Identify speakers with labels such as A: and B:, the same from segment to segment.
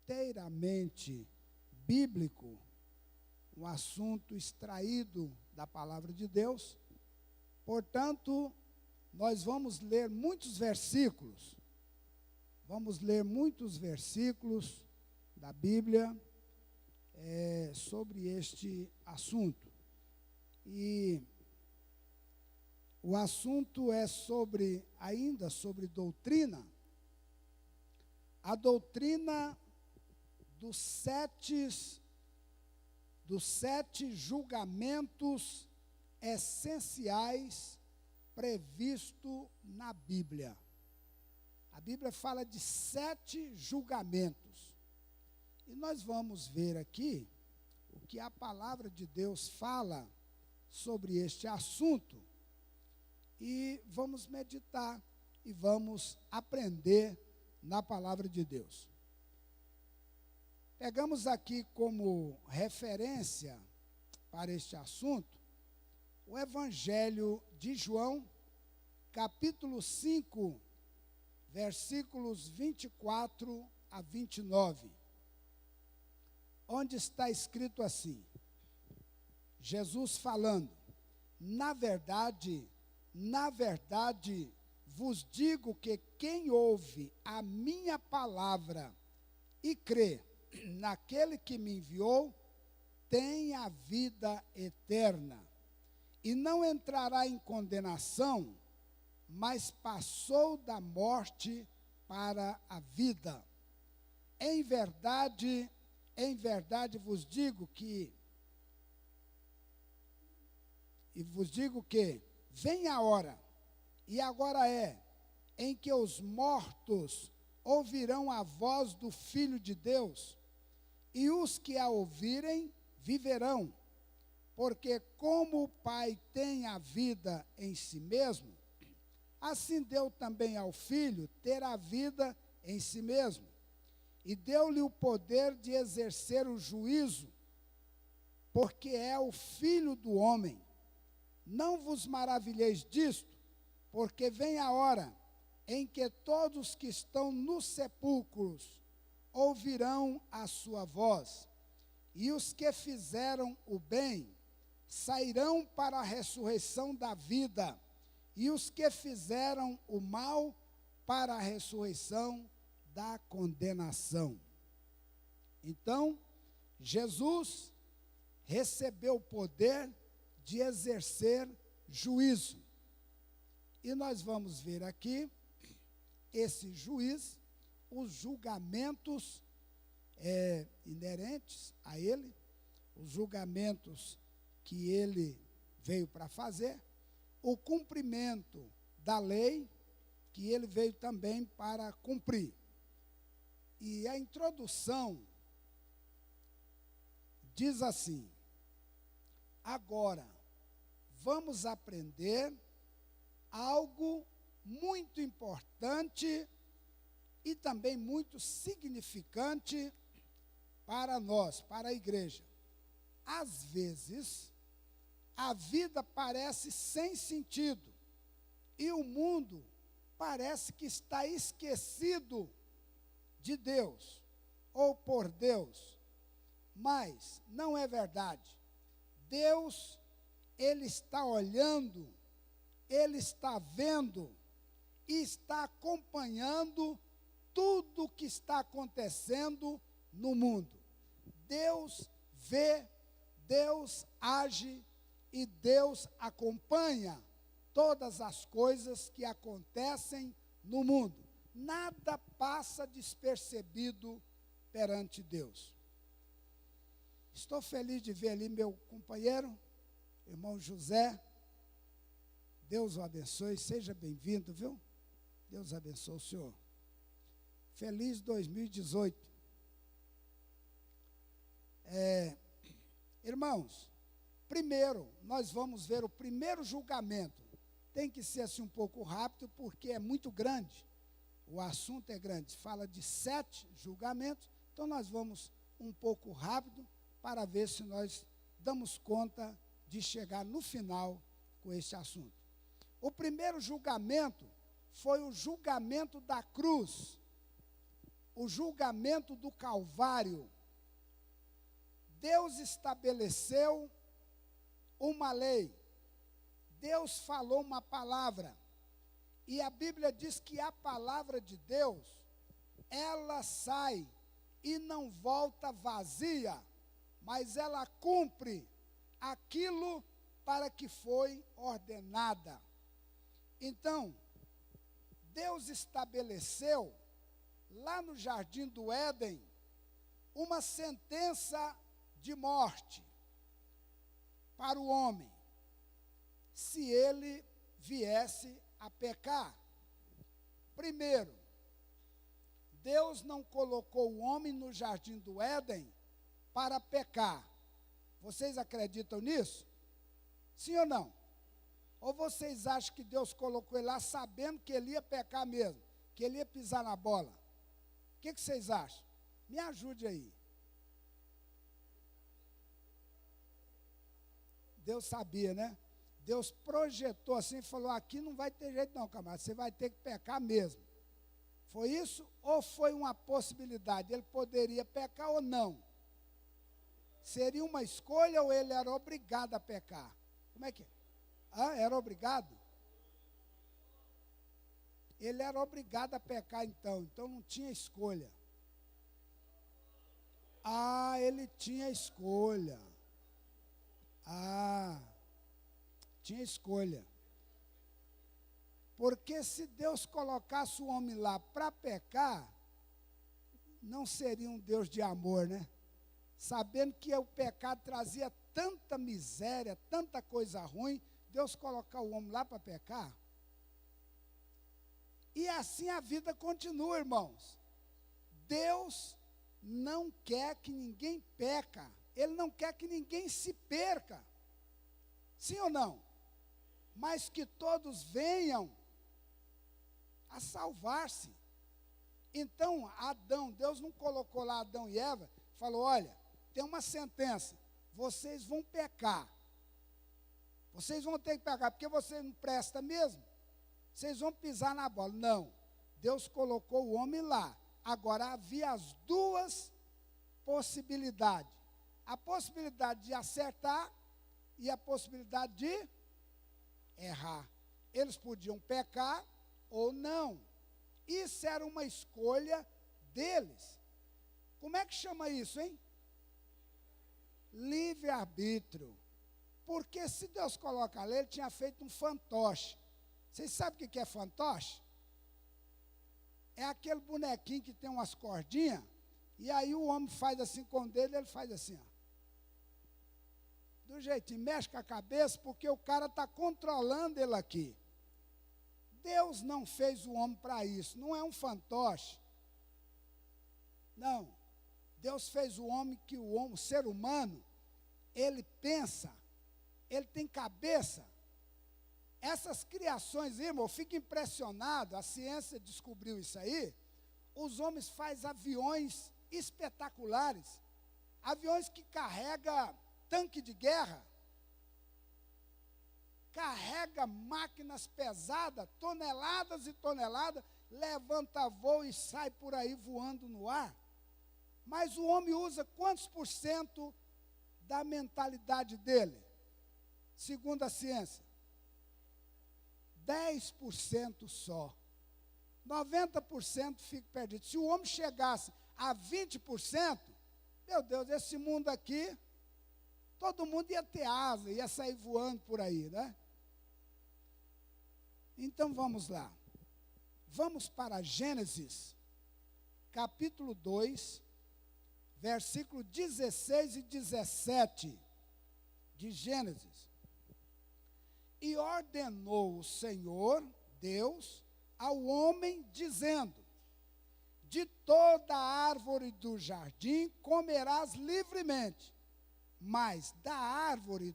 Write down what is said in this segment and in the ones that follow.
A: inteiramente bíblico, um assunto extraído da palavra de Deus. Portanto, nós vamos ler muitos versículos. Vamos ler muitos versículos da Bíblia sobre este assunto. E o assunto é ainda sobre doutrina. A doutrina dos sete julgamentos essenciais previsto na Bíblia. A Bíblia fala de 7 julgamentos. E nós vamos ver aqui o que a palavra de Deus fala sobre este assunto. E vamos meditar e vamos aprender na palavra de Deus. Pegamos aqui como referência para este assunto o Evangelho de João, capítulo 5, versículos 24 a 29, onde está escrito assim, Jesus falando: na verdade, vos digo que quem ouve a minha palavra e crê naquele que me enviou, tem a vida eterna, e não entrará em condenação, mas passou da morte para a vida. Em verdade vos digo que vem a hora, e agora é, em que os mortos ouvirão a voz do Filho de Deus, e os que a ouvirem viverão, porque como o Pai tem a vida em si mesmo, assim deu também ao Filho ter a vida em si mesmo, e deu-lhe o poder de exercer o juízo, porque é o Filho do homem. Não vos maravilheis disto, porque vem a hora em que todos que estão nos sepulcros ouvirão a sua voz, e os que fizeram o bem sairão para a ressurreição da vida, e os que fizeram o mal para a ressurreição da condenação. Então, Jesus recebeu o poder de exercer juízo. E nós vamos ver aqui esse juiz, os julgamentos inerentes a ele, os julgamentos que ele veio para fazer, o cumprimento da lei que ele veio também para cumprir. E a introdução diz assim: agora vamos aprender algo muito importante e também muito significante para nós, para a igreja. Às vezes, a vida parece sem sentido e o mundo parece que está esquecido de Deus ou por Deus, mas não é verdade. Deus, Ele está olhando, Ele está vendo e está acompanhando tudo o que está acontecendo no mundo. Deus vê, Deus age e Deus acompanha todas as coisas que acontecem no mundo. Nada passa despercebido perante Deus. Estou feliz de ver ali meu companheiro, irmão José. Deus o abençoe, seja bem-vindo, viu? Deus abençoe o senhor. Feliz 2018. Irmãos, primeiro, nós vamos ver o primeiro julgamento. Tem que ser assim um pouco rápido, porque é muito grande. O assunto é grande. Fala de 7 julgamentos. Então, nós vamos um pouco rápido para ver se nós damos conta de chegar no final com este assunto. O primeiro julgamento foi o julgamento da cruz. o julgamento do Calvário, Deus estabeleceu uma lei, Deus falou uma palavra, e a Bíblia diz que a palavra de Deus, ela sai e não volta vazia, mas ela cumpre aquilo para que foi ordenada. Então, Deus estabeleceu, lá no jardim do Éden, uma sentença de morte para o homem, se ele viesse a pecar. Primeiro, Deus não colocou o homem no jardim do Éden para pecar. Vocês acreditam nisso? Sim ou não? Ou vocês acham que Deus colocou ele lá sabendo que ele ia pecar mesmo, que ele ia pisar na bola? O que vocês acham? Me ajude aí. Deus sabia, né? Deus projetou assim e falou, aqui não vai ter jeito não, camarada, você vai ter que pecar mesmo. Foi isso ou foi uma possibilidade? Ele poderia pecar ou não? Seria uma escolha ou ele era obrigado a pecar? Como é que é? Ah, era obrigado? Ele era obrigado a pecar então não tinha escolha. Ah, ele tinha escolha. Ah, tinha escolha. Porque se Deus colocasse o homem lá para pecar, não seria um Deus de amor, né? Sabendo que o pecado trazia tanta miséria, tanta coisa ruim, Deus colocar o homem lá para pecar? E assim a vida continua, irmãos. Deus não quer que ninguém peca. Ele não quer que ninguém se perca. Sim ou não? Mas que todos venham a salvar-se. Então, Adão, Deus não colocou lá Adão e Eva, falou, olha, tem uma sentença, vocês vão pecar. Vocês vão ter que pecar, porque vocês não prestam mesmo. Vocês vão pisar na bola. Não, Deus colocou o homem lá. Agora, havia as duas possibilidades. A possibilidade de acertar e a possibilidade de errar. Eles podiam pecar ou não. Isso era uma escolha deles. Como é que chama isso, hein? Livre-arbítrio. Porque se Deus coloca a lei, ele tinha feito um fantoche. Vocês sabem o que é fantoche? É aquele bonequinho que tem umas cordinhas, e aí o homem faz assim com o dedo, ele faz assim, ó. Do jeitinho, mexe com a cabeça, porque o cara está controlando ele aqui. Deus não fez o homem para isso, não é um fantoche. Não. Deus fez o homem que o ser humano, ele pensa, ele tem cabeça. Essas criações, irmão, eu fico impressionado, a ciência descobriu isso aí. Os homens fazem aviões espetaculares, aviões que carregam tanque de guerra, carrega máquinas pesadas, toneladas e toneladas, levanta voo e sai por aí voando no ar. Mas o homem usa quantos por cento da mentalidade dele, segundo a ciência? 10% só. 90% fica perdido. Se o homem chegasse a 20%, meu Deus, esse mundo aqui, todo mundo ia ter asa, ia sair voando por aí, né? Então vamos lá. Vamos para Gênesis, capítulo 2, versículo 16 e 17 de Gênesis. E ordenou o Senhor, Deus, ao homem, dizendo, de toda árvore do jardim comerás livremente, mas da árvore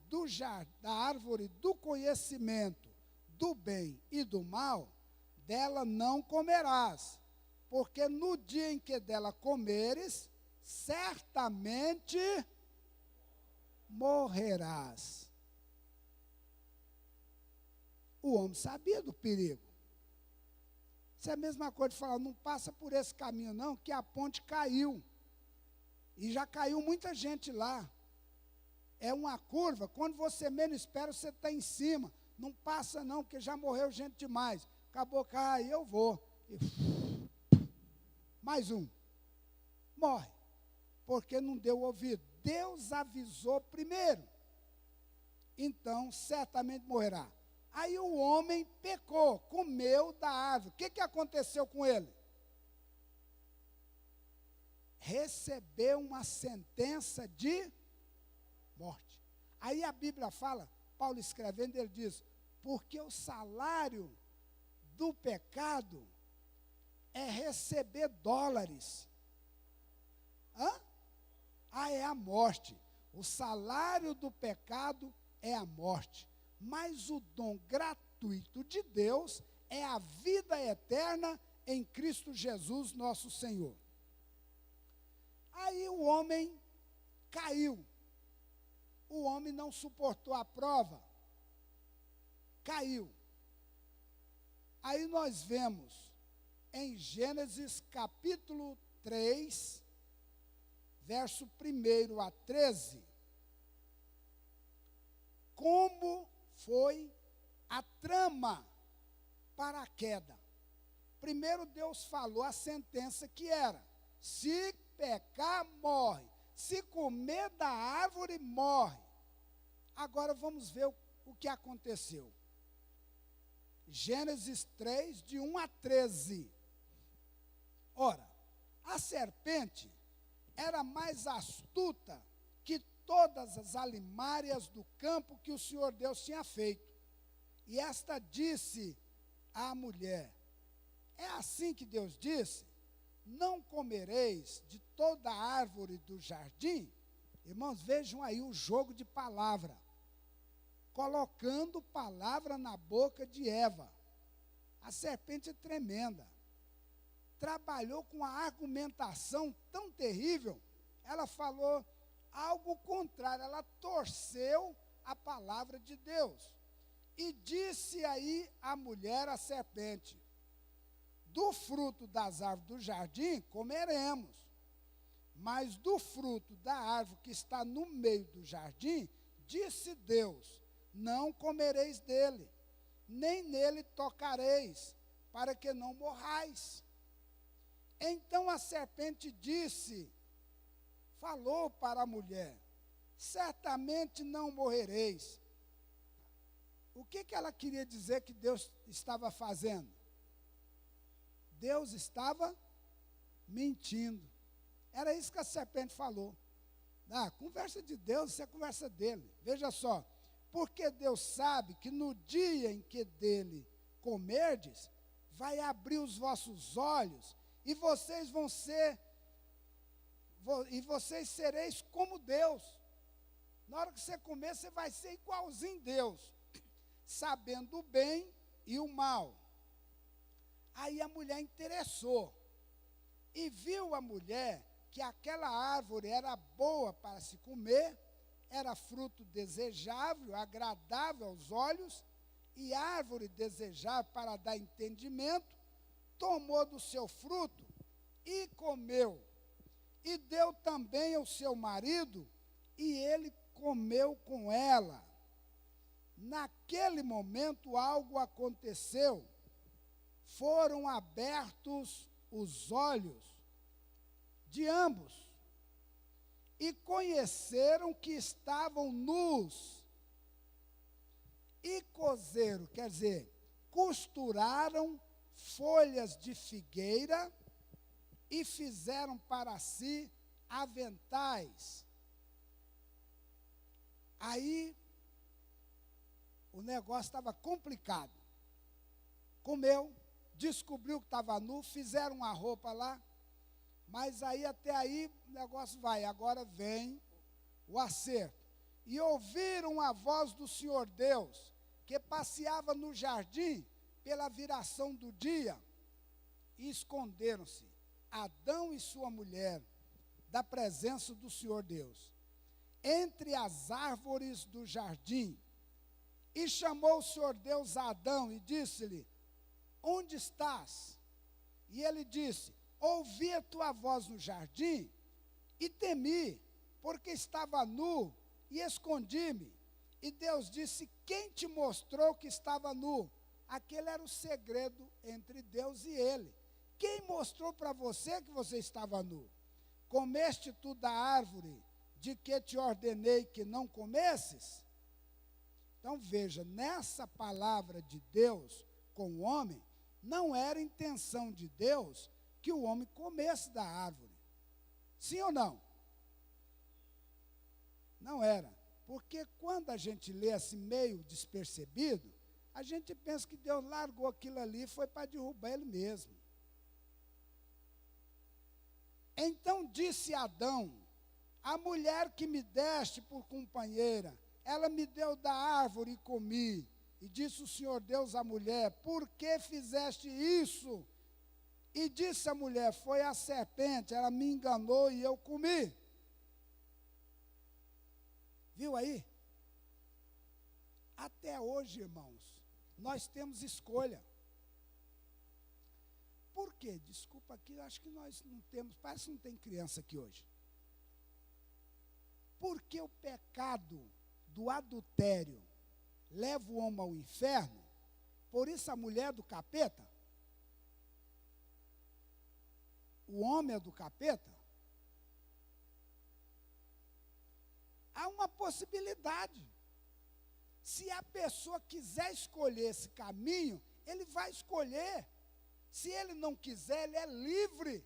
A: do conhecimento do bem e do mal, dela não comerás, porque no dia em que dela comeres, certamente morrerás. O homem sabia do perigo. Isso é a mesma coisa de falar, não passa por esse caminho não, que a ponte caiu. E já caiu muita gente lá. É uma curva, quando você menos espera, você está em cima. Não passa não, porque já morreu gente demais. Acabou, cai, eu vou. E, mais um. Morre. Porque não deu ouvido. Deus avisou primeiro. Então, certamente morrerá. Aí o homem pecou, comeu da árvore. O que aconteceu com ele? Recebeu uma sentença de morte. Aí a Bíblia fala, Paulo escrevendo, ele diz, porque o salário do pecado é receber dólares. Hã? Ah, é a morte. O salário do pecado é a morte. Mas o dom gratuito de Deus é a vida eterna em Cristo Jesus, nosso Senhor. Aí o homem caiu. O homem não suportou a prova. Caiu. Aí nós vemos em Gênesis capítulo 3, verso 1 a 13, como foi a trama para a queda. Primeiro Deus falou a sentença que era, se pecar, morre. Se comer da árvore, morre. Agora vamos ver o que aconteceu. Gênesis 3, de 1 a 13. Ora, a serpente era mais astuta que todas as alimárias do campo que o Senhor Deus tinha feito. E esta disse à mulher, é assim que Deus disse, não comereis de toda árvore do jardim? Irmãos, vejam aí o jogo de palavra, colocando palavra na boca de Eva. A serpente é tremenda. Trabalhou com uma argumentação tão terrível, ela falou algo contrário, ela torceu a palavra de Deus. E disse aí a mulher, a serpente, do fruto das árvores do jardim comeremos, mas do fruto da árvore que está no meio do jardim, disse Deus, não comereis dele, nem nele tocareis, para que não morrais. Então a serpente disse, falou para a mulher, certamente não morrereis. O que ela queria dizer que Deus estava fazendo? Deus estava mentindo. Era isso que a serpente falou. A conversa de Deus, isso é a conversa dele. Veja só, porque Deus sabe que no dia em que dele comerdes, vai abrir os vossos olhos, e vocês sereis como Deus. Na hora que você comer, você vai ser igualzinho Deus, sabendo o bem e o mal. Aí a mulher interessou, e viu a mulher que aquela árvore era boa para se comer, era fruto desejável, agradável aos olhos, e árvore desejável para dar entendimento, tomou do seu fruto e comeu, e deu também ao seu marido, e ele comeu com ela. Naquele momento algo aconteceu, foram abertos os olhos de ambos, e conheceram que estavam nus, e coseram, quer dizer, costuraram folhas de figueira, e fizeram para si aventais. Aí, o negócio estava complicado. Comeu, descobriu que estava nu, fizeram uma roupa lá, mas aí até aí o negócio vai, agora vem o acerto. E ouviram a voz do Senhor Deus, que passeava no jardim pela viração do dia, e esconderam-se, Adão e sua mulher, da presença do Senhor Deus, entre as árvores do jardim. E chamou o Senhor Deus a Adão e disse-lhe, onde estás? E ele disse: ouvi a tua voz no jardim e temi, porque estava nu e escondi-me. E Deus disse: quem te mostrou que estava nu? Aquele era o segredo entre Deus e ele. Quem mostrou para você que você estava nu? Comeste tu da árvore de que te ordenei que não comesses? Então veja, nessa palavra de Deus com o homem, não era intenção de Deus que o homem comesse da árvore. Sim ou não? Não era. Porque quando a gente lê assim meio despercebido, a gente pensa que Deus largou aquilo ali e foi para derrubar ele mesmo. Então disse Adão: a mulher que me deste por companheira, ela me deu da árvore e comi. E disse o Senhor Deus à mulher: por que fizeste isso? E disse a mulher: foi a serpente, ela me enganou e eu comi. Viu aí? Até hoje, irmãos, nós temos escolha. Por quê? Desculpa aqui, eu acho que nós não temos, parece que não tem criança aqui hoje. Porque o pecado do adultério leva o homem ao inferno, por isso a mulher é do capeta? O homem é do capeta? Há uma possibilidade. Se a pessoa quiser escolher esse caminho, ele vai escolher. Se ele não quiser, ele é livre.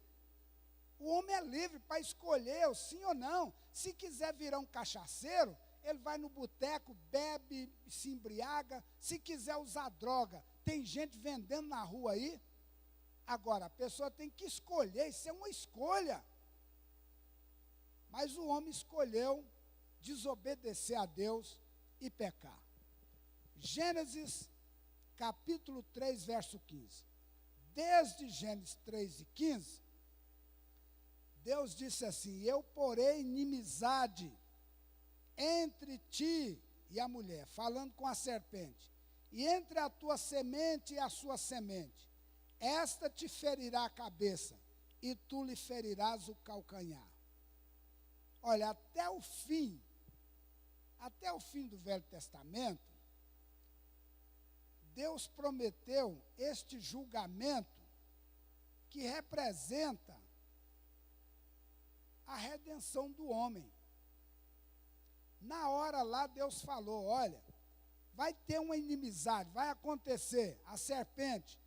A: O homem é livre para escolher o sim ou não. Se quiser virar um cachaceiro, ele vai no boteco, bebe, se embriaga. Se quiser usar droga, tem gente vendendo na rua aí. Agora, a pessoa tem que escolher, isso é uma escolha. Mas o homem escolheu desobedecer a Deus e pecar. Gênesis, capítulo 3, verso 15. Desde Gênesis 3 e 15, Deus disse assim: eu porei inimizade entre ti e a mulher, falando com a serpente, e entre a tua semente e a sua semente. Esta te ferirá a cabeça, e tu lhe ferirás o calcanhar. Olha, até o fim do Velho Testamento, Deus prometeu este julgamento que representa a redenção do homem. Na hora lá, Deus falou: olha, vai ter uma inimizade, vai acontecer, a serpente.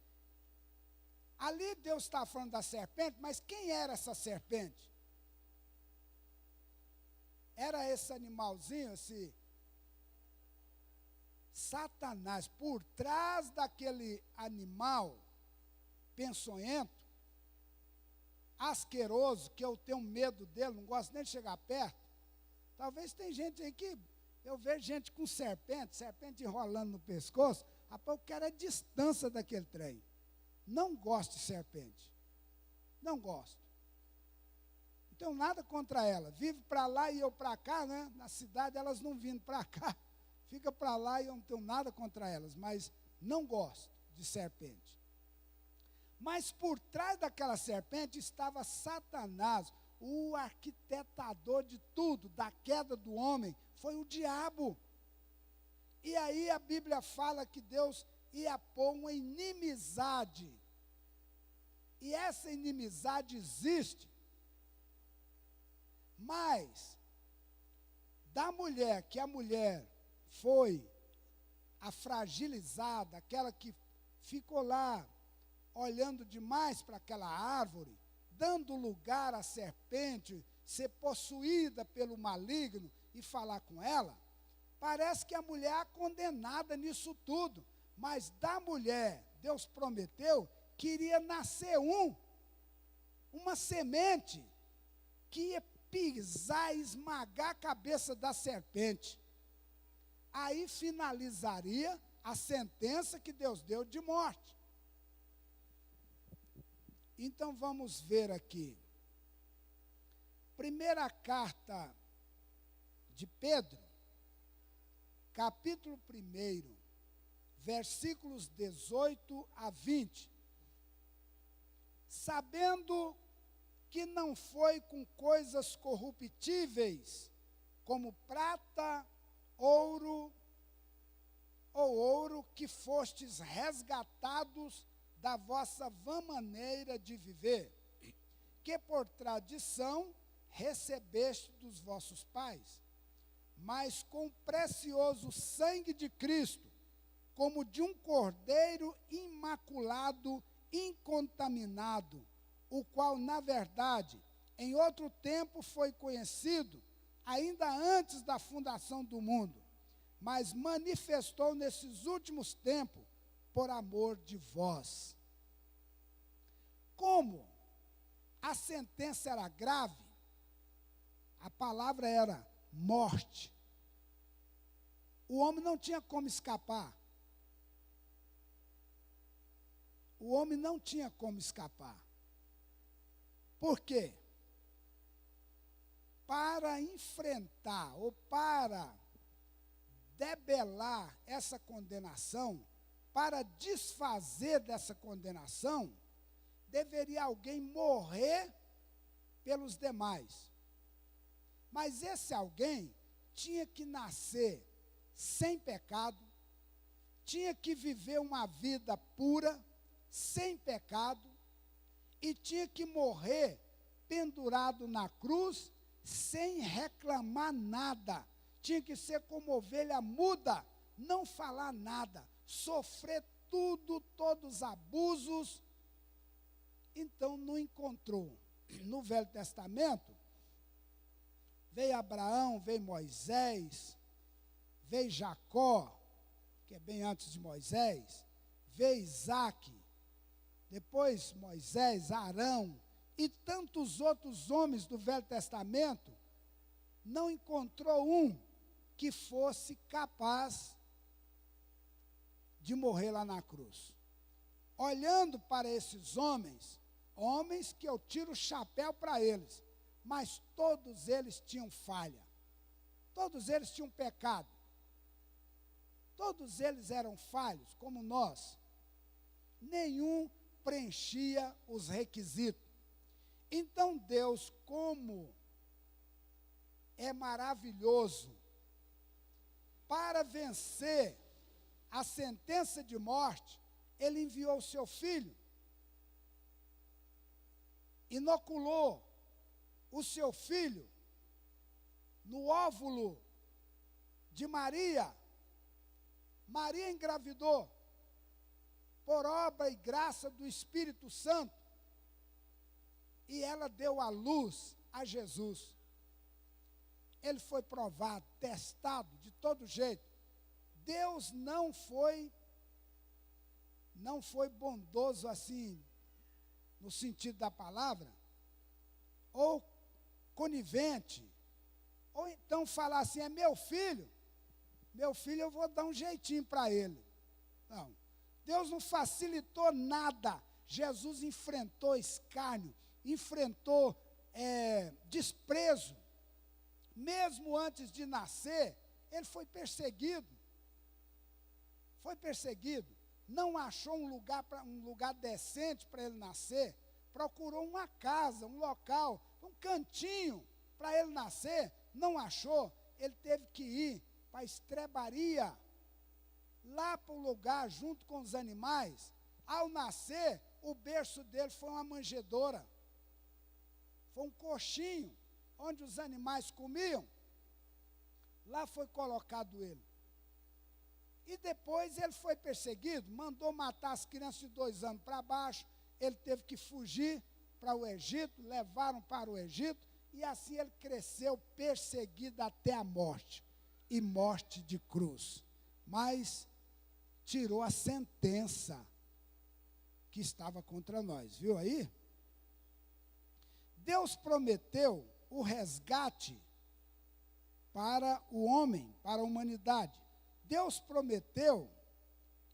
A: Ali Deus está falando da serpente, mas quem era essa serpente? Era esse animalzinho, esse Satanás. Por trás daquele animal peçonhento, asqueroso, que eu tenho medo dele, não gosto nem de chegar perto. Talvez tem gente aí que, eu vejo gente com serpente enrolando no pescoço, rapaz, eu quero a distância daquele trem. Não gosto de serpente. Não gosto. Não tenho nada contra ela. Vive para lá e eu para cá, né? Na cidade elas não vindo para cá. Fica para lá e eu não tenho nada contra elas, mas não gosto de serpente. Mas por trás daquela serpente estava Satanás, o arquitetador de tudo, da queda do homem, foi o diabo. E aí a Bíblia fala que Deus ia pôr uma inimizade. E essa inimizade existe. Mas, da mulher, que a mulher foi a fragilizada, aquela que ficou lá olhando demais para aquela árvore, dando lugar à serpente, ser possuída pelo maligno e falar com ela, parece que a mulher é a condenada nisso tudo. Mas da mulher, Deus prometeu que iria nascer uma semente, que ia pisar e esmagar a cabeça da serpente. Aí finalizaria a sentença que Deus deu de morte. Então vamos ver aqui. Primeira carta de Pedro, capítulo 1, versículos 18 a 20. sabendo que não foi com coisas corruptíveis, como prata, ouro ou ouro, que fostes resgatados da vossa vã maneira de viver, que por tradição recebeste dos vossos pais, mas com o precioso sangue de Cristo, como de um cordeiro imaculado, incontaminado, o qual, na verdade, em outro tempo foi conhecido, ainda antes da fundação do mundo, mas manifestou nesses últimos tempos, por amor de vós. Como a sentença era grave, a palavra era morte. O homem não tinha como escapar. O homem não tinha como escapar. Por quê? Para enfrentar ou para debelar essa condenação, para desfazer dessa condenação, deveria alguém morrer pelos demais. Mas esse alguém tinha que nascer sem pecado, tinha que viver uma vida pura, sem pecado, e tinha que morrer pendurado na cruz, sem reclamar nada. Tinha que ser como ovelha muda, não falar nada, sofrer tudo, todos os abusos. Então não encontrou. No Velho Testamento, veio Abraão, veio Moisés, veio Jacó, que é bem antes de Moisés, veio Isaac, depois Moisés, Arão e tantos outros homens do Velho Testamento. Não encontrou um que fosse capaz de morrer lá na cruz. Olhando para esses homens, homens que eu tiro o chapéu para eles, mas todos eles tinham falha, todos eles tinham pecado, todos eles eram falhos, como nós. Nenhum preenchia os requisitos. Então Deus, como é maravilhoso, para vencer a sentença de morte, Ele enviou o seu Filho, inoculou o seu Filho no óvulo de Maria. Maria engravidou por obra e graça do Espírito Santo, e ela deu à luz a Jesus. Ele foi provado, testado de todo jeito. Deus não foi bondoso assim, no sentido da palavra, ou conivente, ou então falar assim, é meu filho eu vou dar um jeitinho para ele. Não, Deus não facilitou nada. Jesus enfrentou escárnio, enfrentou desprezo. Mesmo antes de nascer, ele foi perseguido. Não achou um lugar decente para ele nascer. Procurou uma casa, um local, um cantinho para ele nascer. Não achou. Ele teve que ir para a estrebaria, lá para o lugar, junto com os animais. Ao nascer, o berço dele foi uma manjedoura. Foi um coxinho, onde os animais comiam. Lá foi colocado ele. E depois ele foi perseguido, mandou matar as crianças de 2 anos para baixo. Ele teve que fugir para o Egito, levaram para o Egito, e assim ele cresceu perseguido até a morte, e morte de cruz. Mas tirou a sentença que estava contra nós, viu aí? Deus prometeu o resgate para o homem, para a humanidade. Deus prometeu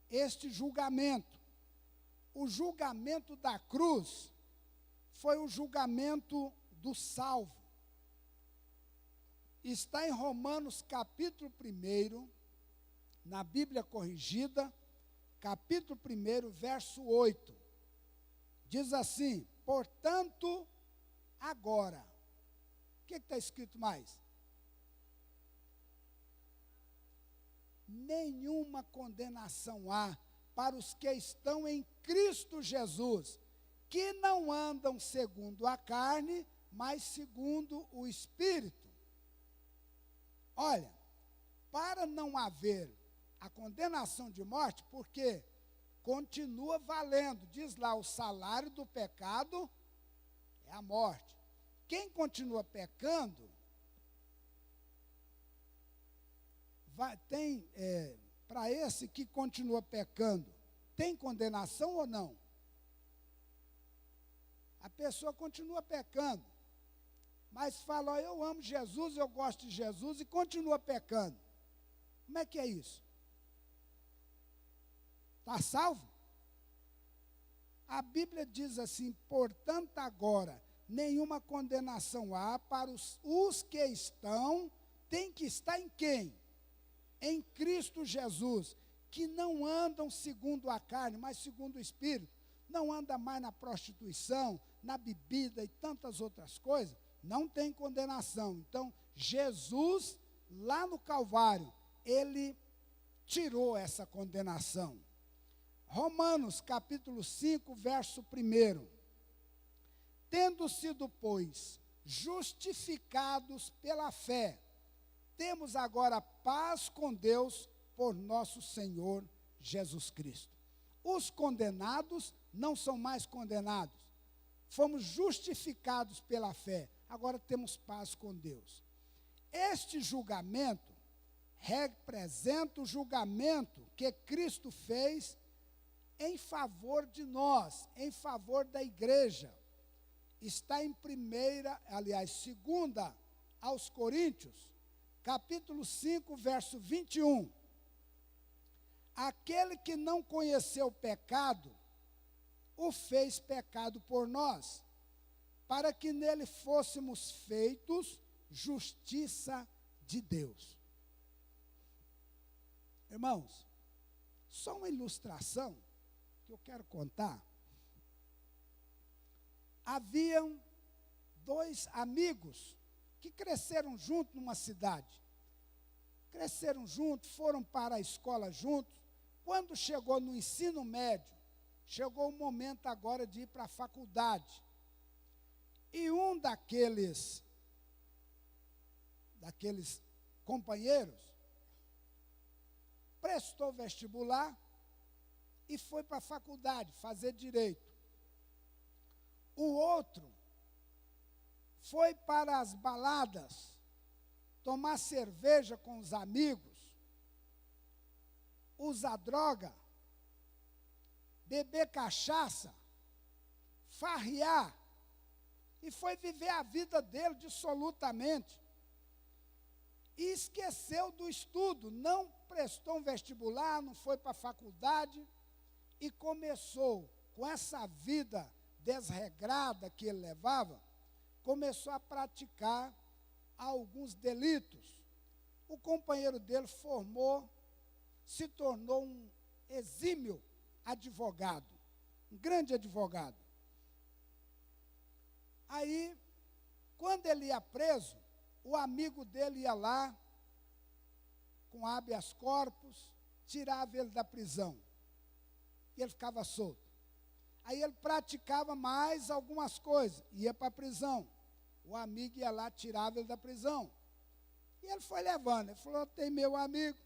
A: este julgamento. O julgamento da cruz foi o julgamento do salvo. Está em Romanos capítulo 1, na Bíblia corrigida, capítulo 1, verso 8. Diz assim: portanto, agora. O que está escrito mais? Nenhuma condenação há para os que estão em Cristo Jesus, que não andam segundo a carne, mas segundo o Espírito. Olha, para não haver a condenação de morte, porque continua valendo, diz lá, o salário do pecado é a morte. Quem continua pecando, para esse que continua pecando, tem condenação ou não? A pessoa continua pecando, mas fala: ó, eu amo Jesus, eu gosto de Jesus, e continua pecando. Como é que é isso? Está salvo? A Bíblia diz assim: portanto, agora, nenhuma condenação há para os que estão, tem que estar em quem? Em Cristo Jesus, que não andam segundo a carne, mas segundo o Espírito. Não anda mais na prostituição, na bebida e tantas outras coisas, não tem condenação. Então, Jesus, lá no Calvário, ele tirou essa condenação. Romanos, capítulo 5, verso 1. Tendo sido, pois, justificados pela fé, temos agora paz com Deus por nosso Senhor Jesus Cristo. Os condenados não são mais condenados. Fomos justificados pela fé. Agora temos paz com Deus. Este julgamento representa o julgamento que Cristo fez em favor de nós, em favor da igreja. Está em segunda aos Coríntios, capítulo 5, verso 21. Aquele que não conheceu o pecado, o fez pecado por nós, para que nele fôssemos feitos justiça de Deus. Irmãos, só uma ilustração que eu quero contar. Haviam 2 amigos que cresceram juntos numa cidade. Cresceram juntos, foram para a escola juntos. Quando chegou no ensino médio, chegou o momento agora de ir para a faculdade. E um daqueles companheiros prestou vestibular e foi para a faculdade fazer direito. O outro foi para as baladas tomar cerveja com os amigos, usar droga, beber cachaça, farrear, e foi viver a vida dele dissolutamente. E esqueceu do estudo, não prestou um vestibular, não foi para a faculdade, e começou, com essa vida desregrada que ele levava, começou a praticar alguns delitos. O companheiro dele se tornou um exímio advogado, um grande advogado. Aí, quando ele ia preso, o amigo dele ia lá, com habeas corpus, tirava ele da prisão. E ele ficava solto. Aí ele praticava mais algumas coisas, ia para a prisão. O amigo ia lá, tirava ele da prisão. E ele foi levando, ele falou: tem meu amigo,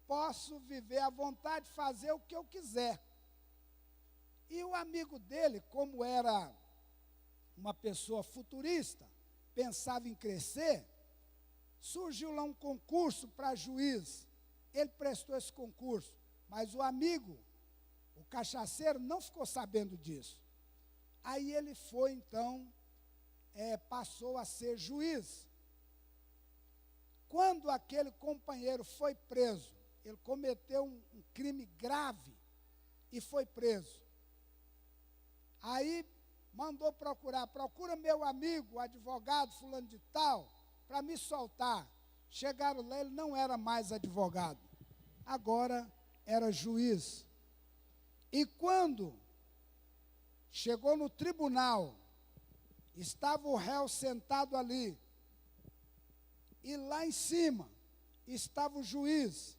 A: posso viver à vontade, fazer o que eu quiser. E o amigo dele, como era uma pessoa futurista, pensava em crescer, surgiu lá um concurso para juiz. Ele prestou esse concurso, mas o amigo, o cachaceiro, não ficou sabendo disso. Aí ele foi, então, passou a ser juiz. Quando aquele companheiro foi preso, ele cometeu um crime grave e foi preso. Aí mandou procura meu amigo, o advogado fulano de tal, para me soltar. Chegaram lá, ele não era mais advogado, agora era juiz. E quando chegou no tribunal, estava o réu sentado ali, e lá em cima estava o juiz.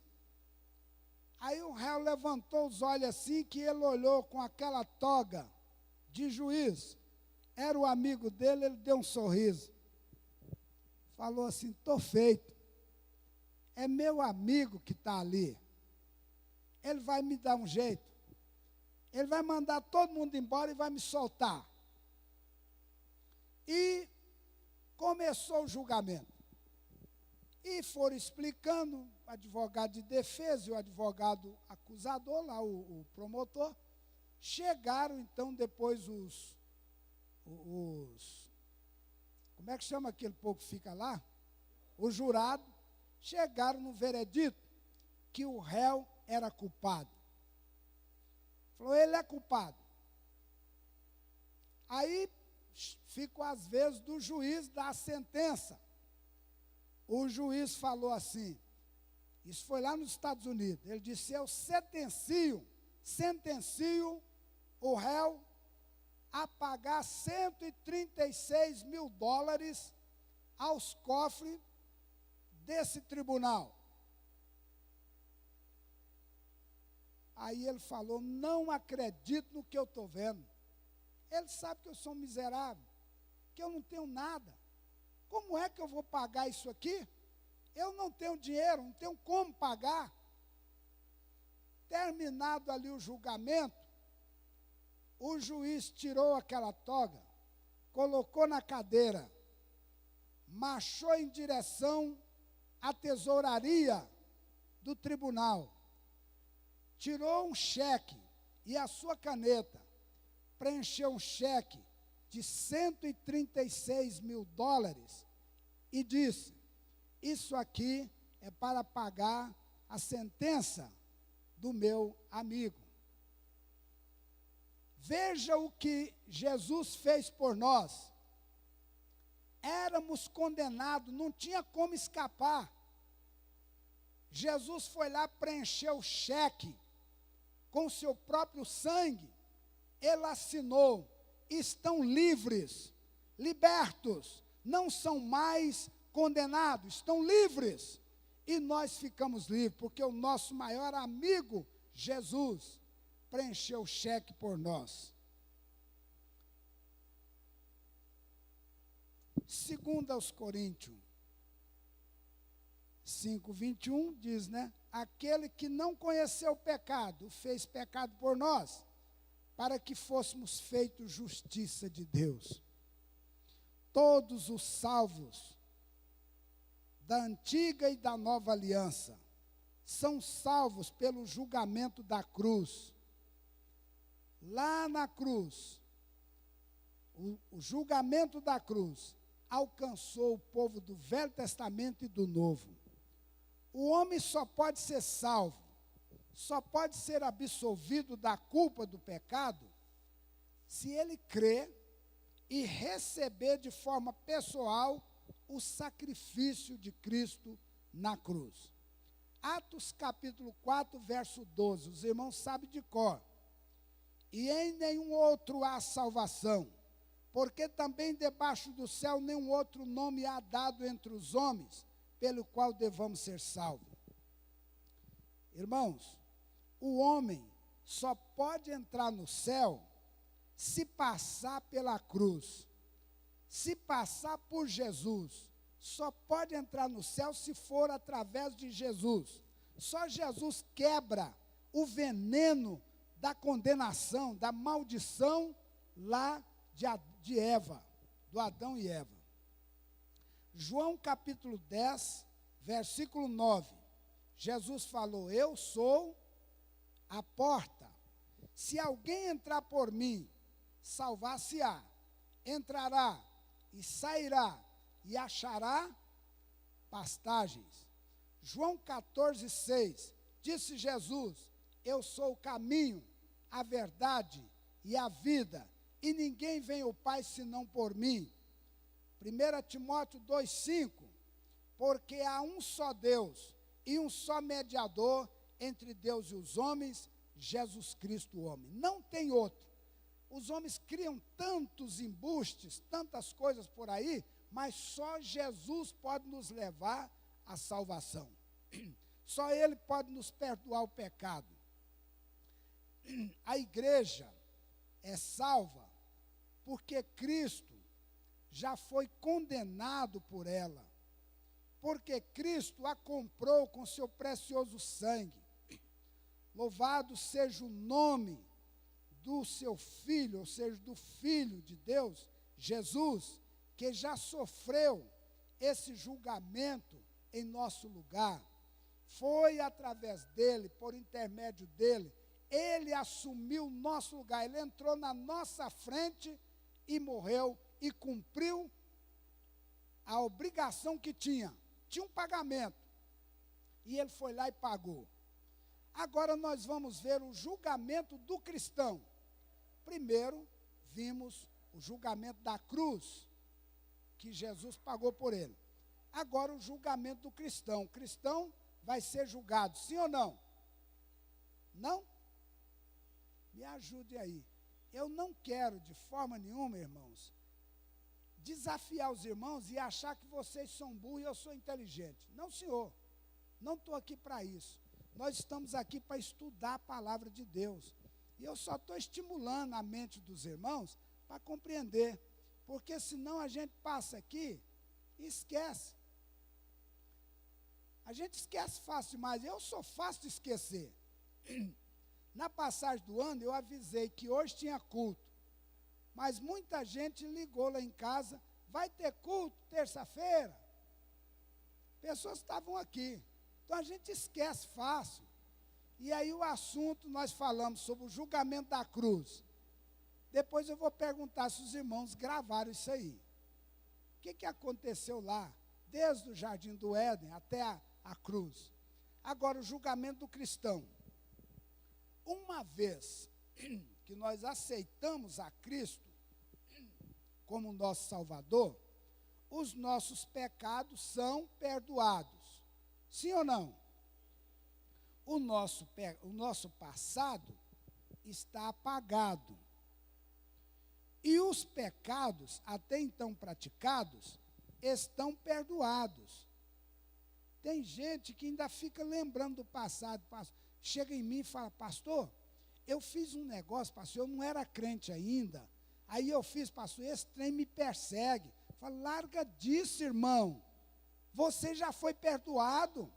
A: Aí o réu levantou os olhos assim, que ele olhou com aquela toga de juiz. Era o amigo dele, ele deu um sorriso. Falou assim: estou feito. É meu amigo que está ali. Ele vai me dar um jeito. Ele vai mandar todo mundo embora e vai me soltar. E começou o julgamento. E foram explicando, o advogado de defesa e o advogado acusador, lá o promotor. Chegaram, então, depois os como é que chama aquele povo que fica lá? O jurado. Chegaram no veredito que o réu era culpado. Falou, ele é culpado. Aí ficou às vezes do juiz dar a sentença. O juiz falou assim, isso foi lá nos Estados Unidos, ele disse: eu sentencio o réu a pagar $136 mil aos cofres desse tribunal. Aí ele falou: não acredito no que eu estou vendo. Ele sabe que eu sou um miserável, que eu não tenho nada. Como é que eu vou pagar isso aqui? Eu não tenho dinheiro, não tenho como pagar. Terminado ali o julgamento, o juiz tirou aquela toga, colocou na cadeira, marchou em direção à tesouraria do tribunal, tirou um cheque e a sua caneta, preencheu um cheque de $136 mil e disse: isso aqui é para pagar a sentença do meu amigo. Veja o que Jesus fez por nós. Éramos condenados, não tinha como escapar. Jesus foi lá, preencheu o cheque com seu próprio sangue. Ele assinou: estão livres, libertos, não são mais condenados, estão livres. E nós ficamos livres, porque o nosso maior amigo, Jesus, preencheu o cheque por nós. 2 Coríntios 5:21 diz, né? Aquele que não conheceu o pecado, fez pecado por nós, para que fôssemos feitos justiça de Deus. Todos os salvos da antiga e da nova aliança são salvos pelo julgamento da cruz. Lá na cruz, o julgamento da cruz alcançou o povo do Velho Testamento e do Novo. O homem só pode ser salvo, só pode ser absolvido da culpa do pecado, se ele crer e receber de forma pessoal o sacrifício de Cristo na cruz. Atos capítulo 4, verso 12, os irmãos sabem de cor. E em nenhum outro há salvação, porque também debaixo do céu nenhum outro nome há dado entre os homens, pelo qual devamos ser salvos. Irmãos, o homem só pode entrar no céu se passar pela cruz, se passar por Jesus. Só pode entrar no céu se for através de Jesus. Só Jesus quebra o veneno da condenação, da maldição lá de Eva, do Adão e Eva. João capítulo 10, versículo 9. Jesus falou: eu sou a porta. Se alguém entrar por mim, salvar-se-á, entrará e sairá e achará pastagens. João 14, 6. Disse Jesus: eu sou o caminho, a verdade e a vida, e ninguém vem ao Pai senão por mim. 1 Timóteo 2, 5. Porque há um só Deus e um só mediador entre Deus e os homens, Jesus Cristo o homem. Não tem outro. os homens criam tantos embustes, tantas coisas por aí, mas só Jesus pode nos levar à salvação. Só Ele pode nos perdoar o pecado. A igreja é salva porque Cristo já foi condenado por ela, porque Cristo a comprou com seu precioso sangue. Louvado seja o nome do seu Filho, ou seja, do Filho de Deus, Jesus, que já sofreu esse julgamento em nosso lugar. Foi através dele, por intermédio dele, ele assumiu o nosso lugar, ele entrou na nossa frente e morreu e cumpriu a obrigação que tinha. Tinha um pagamento. E ele foi lá e pagou. Agora nós vamos ver o julgamento do cristão. Primeiro, vimos o julgamento da cruz, que Jesus pagou por ele. Agora o julgamento do cristão. O cristão vai ser julgado, sim ou não? Não? Me ajude aí. Eu não quero, de forma nenhuma, irmãos, desafiar os irmãos e achar que vocês são burros e eu sou inteligente. Não, senhor. Não estou aqui para isso. Nós estamos aqui para estudar a palavra de Deus. E eu só estou estimulando a mente dos irmãos para compreender. Porque senão a gente passa aqui e esquece. A gente esquece fácil demais. Eu sou fácil de esquecer. Na passagem do ano, eu avisei que hoje tinha culto. Mas muita gente ligou lá em casa, vai ter culto terça-feira? Pessoas estavam aqui. Então a gente esquece fácil. E aí o assunto, nós falamos sobre o julgamento da cruz. Depois eu vou perguntar se os irmãos gravaram isso aí. O que aconteceu lá, desde o Jardim do Éden até a cruz? Agora, o julgamento do cristão. Uma vez que nós aceitamos a Cristo como nosso Salvador, os nossos pecados são perdoados. Sim ou não? O nosso passado está apagado. E os pecados, até então praticados, estão perdoados. Tem gente que ainda fica lembrando do passado. Chega em mim e fala, pastor, eu fiz um negócio, pastor, eu não era crente ainda. Aí eu fiz, pastor, esse trem me persegue. Fala, larga disso, irmão. Você já foi perdoado.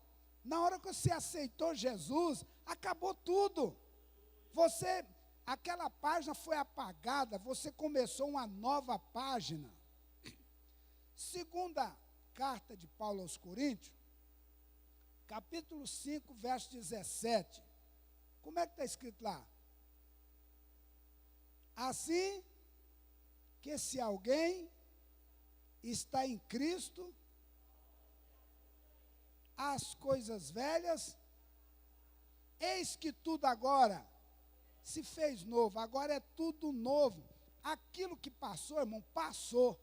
A: Na hora que você aceitou Jesus, acabou tudo. Aquela página foi apagada, você começou uma nova página. Segunda carta de Paulo aos Coríntios, capítulo 5, verso 17. Como é que está escrito lá? Assim que se alguém está em Cristo, as coisas velhas, eis que tudo agora se fez novo, agora é tudo novo. Aquilo que passou, irmão, passou.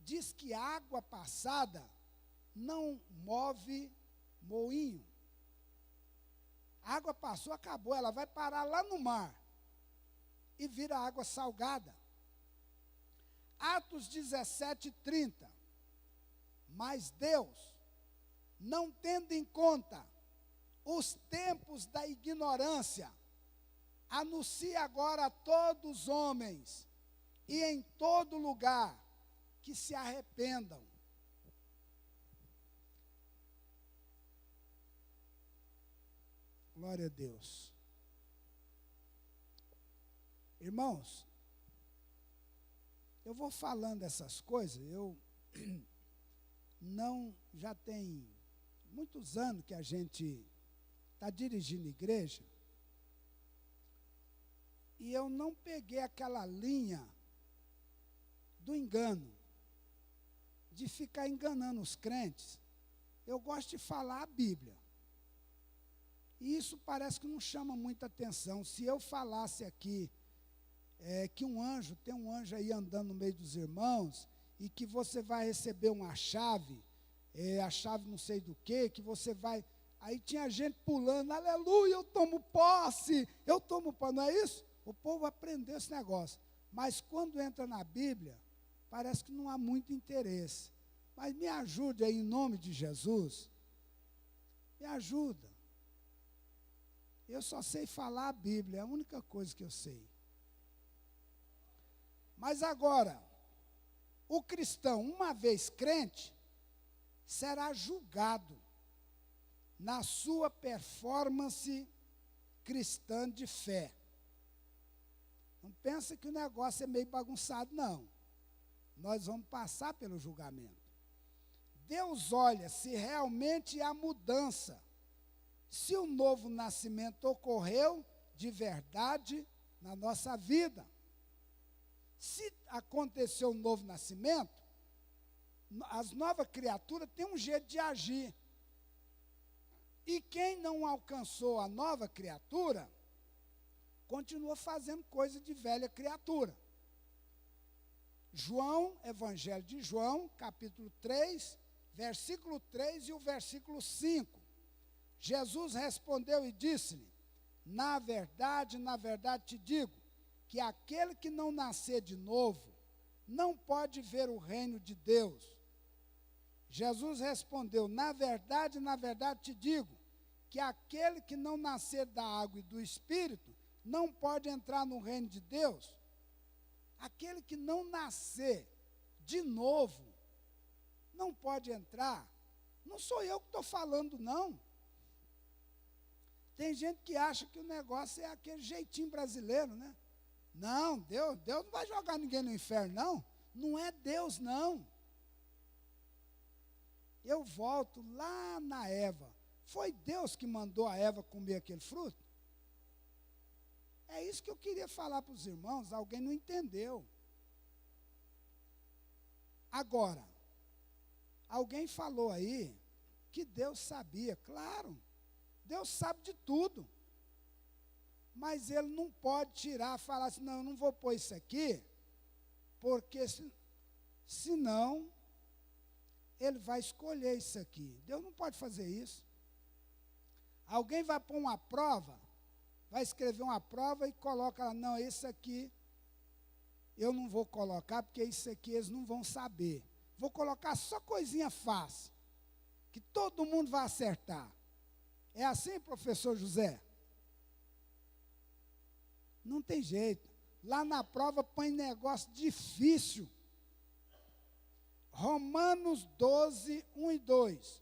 A: Diz que a água passada não move moinho. A água passou, acabou, ela vai parar lá no mar e vira água salgada. Atos 17:30. Mas Deus, não tendo em conta os tempos da ignorância, anuncia agora a todos os homens e em todo lugar que se arrependam. Glória a Deus. Irmãos, eu vou falando essas coisas, já tem muitos anos que a gente está dirigindo igreja, e eu não peguei aquela linha do engano, de ficar enganando os crentes. Eu gosto de falar a Bíblia. E isso parece que não chama muita atenção. Se eu falasse aqui que tem um anjo aí andando no meio dos irmãos, e que você vai receber uma chave, a chave não sei do que você vai... Aí tinha gente pulando, aleluia, eu tomo posse, não é isso? O povo aprendeu esse negócio. Mas quando entra na Bíblia, parece que não há muito interesse. Mas me ajude aí, em nome de Jesus. Me ajuda. Eu só sei falar a Bíblia, é a única coisa que eu sei. Mas agora, o cristão, uma vez crente, será julgado na sua performance cristã de fé. Não pensa que o negócio é meio bagunçado, não. Nós vamos passar pelo julgamento. Deus olha se realmente há mudança, se o novo nascimento ocorreu de verdade na nossa vida. Se aconteceu um novo nascimento, as novas criaturas têm um jeito de agir. E quem não alcançou a nova criatura, continua fazendo coisa de velha criatura. João, Evangelho de João, capítulo 3, versículo 3 e o versículo 5. Jesus respondeu e disse-lhe: na verdade te digo, que aquele que não nascer de novo, não pode ver o reino de Deus. Jesus respondeu: na verdade te digo, que aquele que não nascer da água e do Espírito, não pode entrar no reino de Deus. Aquele que não nascer de novo, não pode entrar. Não sou eu que estou falando, não. Tem gente que acha que o negócio é aquele jeitinho brasileiro, né? Não, Deus não vai jogar ninguém no inferno, não. Não é Deus, não. Eu volto lá na Eva. Foi Deus que mandou a Eva comer aquele fruto? É isso que eu queria falar para os irmãos, alguém não entendeu. Agora, alguém falou aí que Deus sabia, claro, Deus sabe de tudo. Mas Ele não pode tirar, falar assim, não, eu não vou pôr isso aqui, porque senão Ele vai escolher isso aqui. Deus não pode fazer isso. Alguém vai pôr uma prova, vai escrever uma prova e coloca lá, não, esse aqui eu não vou colocar, porque isso aqui eles não vão saber. Vou colocar só coisinha fácil, que todo mundo vai acertar. É assim, professor José? Não tem jeito. Lá na prova põe negócio difícil. Romanos 12, 1 e 2.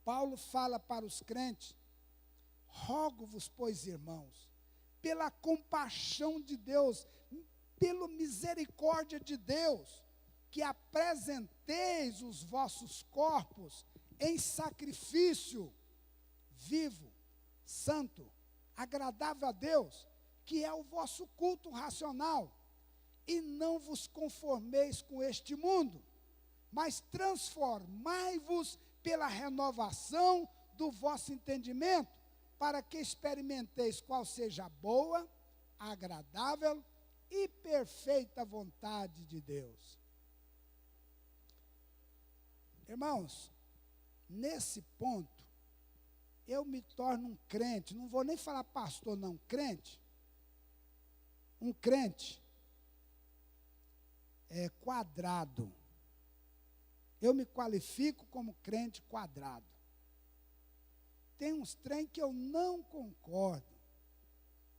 A: Paulo fala para os crentes: rogo-vos, pois, irmãos, pela compaixão de Deus, pela misericórdia de Deus, que apresenteis os vossos corpos em sacrifício vivo, santo, agradável a Deus, que é o vosso culto racional. E não vos conformeis com este mundo, mas transformai-vos pela renovação do vosso entendimento, para que experimenteis qual seja a boa, agradável e perfeita vontade de Deus. Irmãos, nesse ponto, eu me torno um crente, não vou nem falar pastor não, crente. Um crente é quadrado. Eu me qualifico como crente quadrado. Tem uns trem que eu não concordo.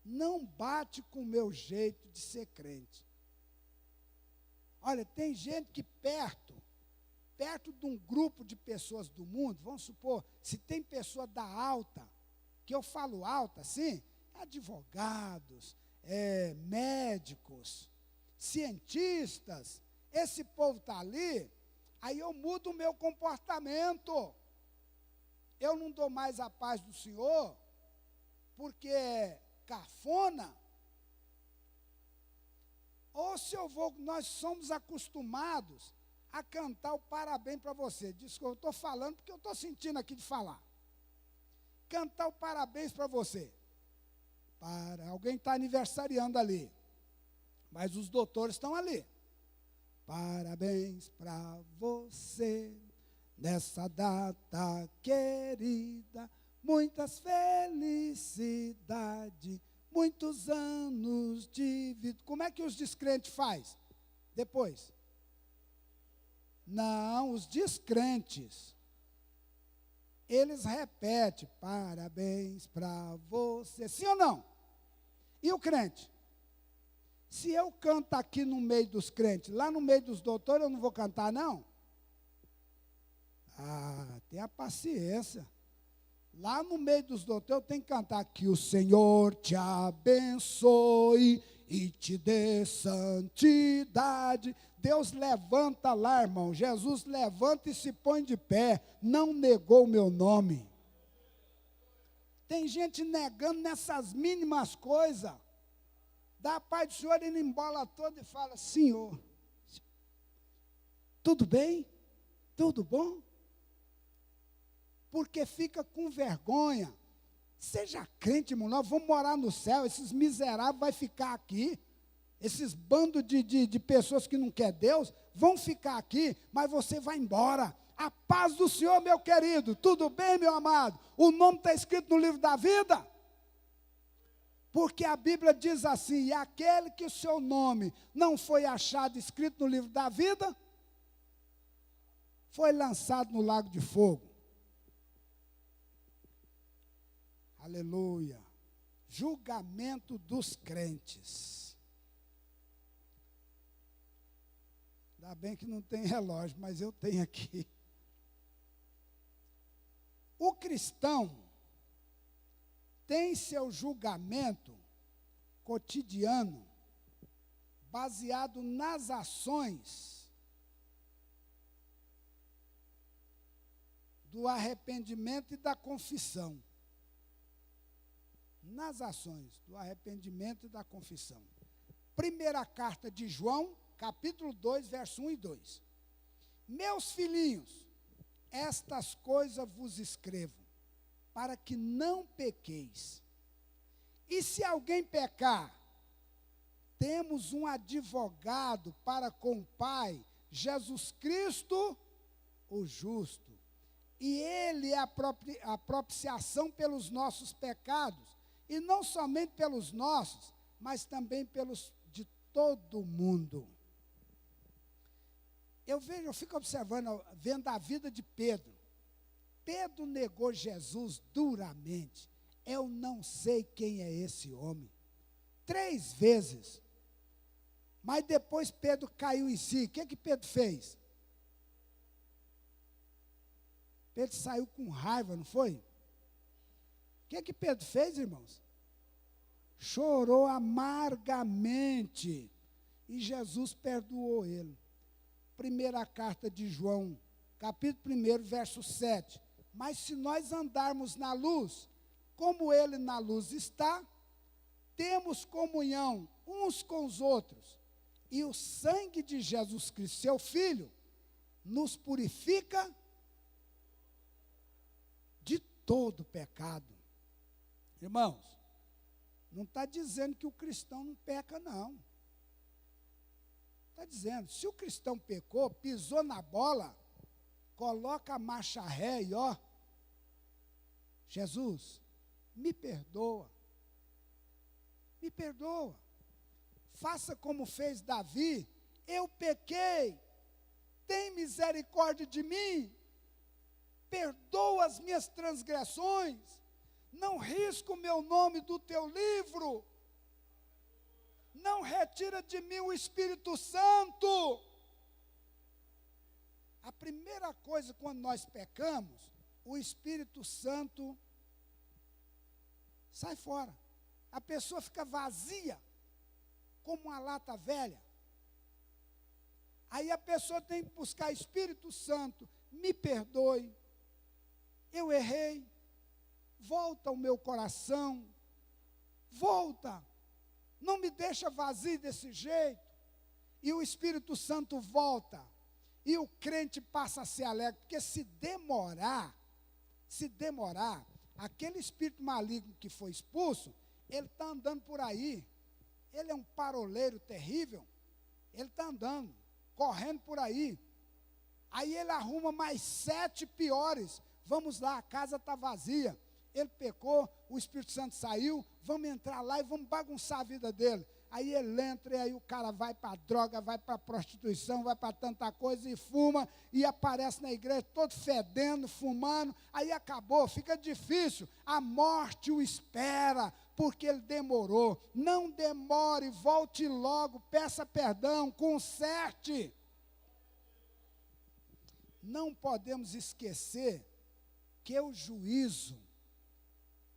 A: Não bate com o meu jeito de ser crente. Olha, tem gente que perto de um grupo de pessoas do mundo, vamos supor, se tem pessoa da alta, que eu falo alta assim, advogados, médicos, cientistas, esse povo está ali, aí eu mudo o meu comportamento. Eu não dou mais a paz do Senhor, porque é cafona. Ou se eu vou, nós somos acostumados a cantar o parabéns para você. Desculpa, eu estou falando porque eu estou sentindo aqui de falar. Cantar o parabéns para você. Alguém está aniversariando ali, mas os doutores estão ali. Parabéns para você, nessa data querida, muitas felicidades, muitos anos de vida. Como é que os descrentes faz? Depois. Não, os descrentes, eles repetem, parabéns para você. Sim ou não? E o crente? Se eu canto aqui no meio dos crentes, lá no meio dos doutores, eu não vou cantar, não? Ah, tenha paciência. Lá no meio dos doutores, eu tenho que cantar que o Senhor te abençoe e te dê santidade. Deus levanta lá, irmão. Jesus levanta e se põe de pé. Não negou o meu nome. Tem gente negando nessas mínimas coisas. Dá a paz do Senhor, ele embola todo e fala, Senhor, tudo bem? Tudo bom? Porque fica com vergonha. Seja crente, irmão, nós vamos morar no céu, esses miseráveis vão ficar aqui, esses bandos de pessoas que não querem Deus, vão ficar aqui, mas você vai embora. A paz do Senhor, meu querido, tudo bem, meu amado? O nome está escrito no livro da vida? Porque a Bíblia diz assim, e aquele que o seu nome não foi achado escrito no livro da vida, foi lançado no lago de fogo. Aleluia. Julgamento dos crentes. Ainda bem que não tem relógio, mas eu tenho aqui. O cristão tem seu julgamento cotidiano baseado nas ações do arrependimento e da confissão. Nas ações do arrependimento e da confissão. Primeira carta de João, capítulo 2, verso 1 e 2. Meus filhinhos, estas coisas vos escrevo, para que não pequeis. E se alguém pecar, temos um advogado para com o Pai, Jesus Cristo, o justo. E ele é a propiciação pelos nossos pecados, e não somente pelos nossos, mas também pelos de todo mundo. Eu fico observando, vendo a vida de Pedro. Pedro negou Jesus duramente. Eu não sei quem é esse homem. 3 vezes. Mas depois Pedro caiu em si. O que Pedro fez? Pedro saiu com raiva, não foi? O que Pedro fez, irmãos? Chorou amargamente. E Jesus perdoou ele. Primeira carta de João, capítulo 1, verso 7. Mas se nós andarmos na luz, como ele na luz está, temos comunhão uns com os outros. E o sangue de Jesus Cristo, seu Filho, nos purifica de todo pecado. Irmãos, não está dizendo que o cristão não peca, não. Está dizendo, se o cristão pecou, pisou na bola, coloca a marcha ré e ó, Jesus, me perdoa. Me perdoa. Faça como fez Davi, eu pequei, tem misericórdia de mim, perdoa as minhas transgressões, não risca o meu nome do teu livro, não retira de mim o Espírito Santo. A primeira coisa quando nós pecamos, o Espírito Santo sai fora. A pessoa fica vazia, como uma lata velha. Aí a pessoa tem que buscar Espírito Santo, me perdoe, eu errei, volta o meu coração, volta, não me deixa vazio desse jeito. E o Espírito Santo volta, e o crente passa a ser alegre, porque se demorar, aquele espírito maligno que foi expulso, ele está andando por aí, ele é um paroleiro terrível, ele está andando, correndo por aí, aí ele arruma mais 7 piores, vamos lá, a casa está vazia, ele pecou, o Espírito Santo saiu, vamos entrar lá e vamos bagunçar a vida dele. Aí ele entra e aí o cara vai para a droga, vai para a prostituição, vai para tanta coisa e fuma e aparece na igreja todo fedendo, fumando. Aí acabou, fica difícil. A morte o espera porque ele demorou. Não demore, volte logo, peça perdão, conserte. Não podemos esquecer que o juízo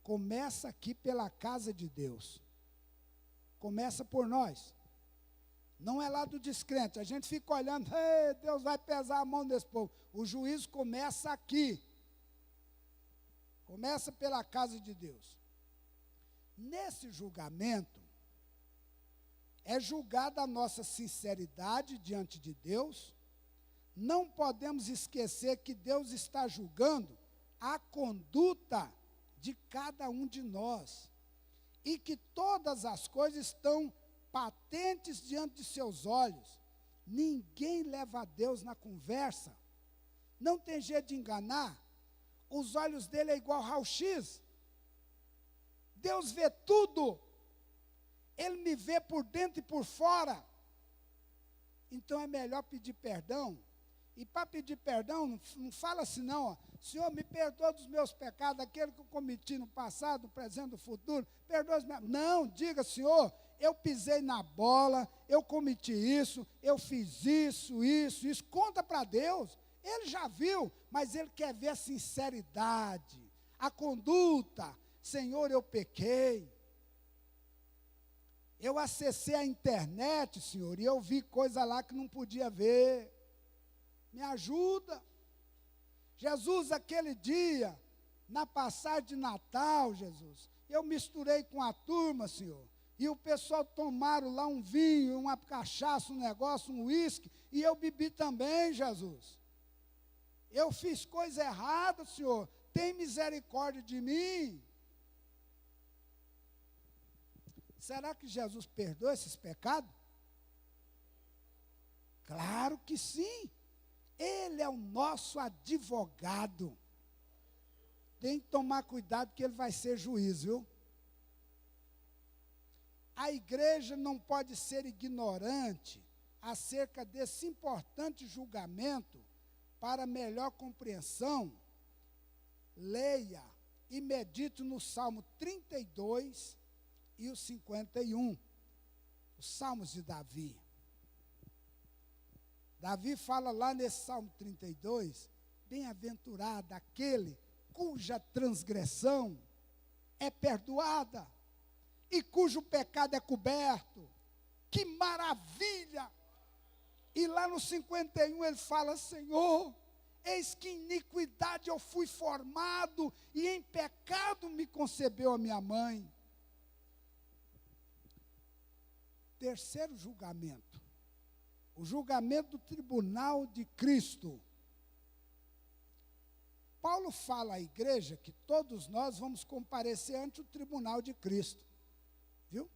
A: começa aqui pela casa de Deus. Começa por nós. Não é lá do descrente. A gente fica olhando, Deus vai pesar a mão desse povo. O juízo começa aqui. Começa pela casa de Deus. Nesse julgamento, é julgada a nossa sinceridade diante de Deus. Não podemos esquecer que Deus está julgando a conduta de cada um de nós. E que todas as coisas estão patentes diante de seus olhos. Ninguém leva a Deus na conversa. Não tem jeito de enganar. Os olhos dele é igual raio-x. Deus vê tudo. Ele me vê por dentro e por fora. Então é melhor pedir perdão. E para pedir perdão, não fala assim não, ó. Senhor, me perdoa dos meus pecados, aquele que eu cometi no passado, no presente, no futuro, perdoa os meus... Não, diga, Senhor, eu pisei na bola, eu cometi isso, eu fiz isso. Conta para Deus. Ele já viu, mas ele quer ver a sinceridade, a conduta. Senhor, eu pequei. Eu acessei a internet, Senhor, e eu vi coisa lá que não podia ver. Me ajuda. Jesus, aquele dia, na passagem de Natal, Jesus, eu misturei com a turma, Senhor, e o pessoal tomaram lá um vinho, uma cachaça, um negócio, um uísque, e eu bebi também, Jesus. Eu fiz coisa errada, Senhor, tem misericórdia de mim. Será que Jesus perdoa esses pecados? Claro que sim. Ele é o nosso advogado. Tem que tomar cuidado que ele vai ser juiz, viu? A igreja não pode ser ignorante acerca desse importante julgamento. Para melhor compreensão, leia e medite no Salmo 32 e o 51, os Salmos de Davi. Davi fala lá nesse Salmo 32, bem-aventurado aquele cuja transgressão é perdoada e cujo pecado é coberto. Que maravilha! E lá no 51 ele fala, Senhor, eis que em iniquidade eu fui formado e em pecado me concebeu a minha mãe. Terceiro julgamento. O julgamento do tribunal de Cristo. Paulo fala à igreja que todos nós vamos comparecer ante o tribunal de Cristo. Viu?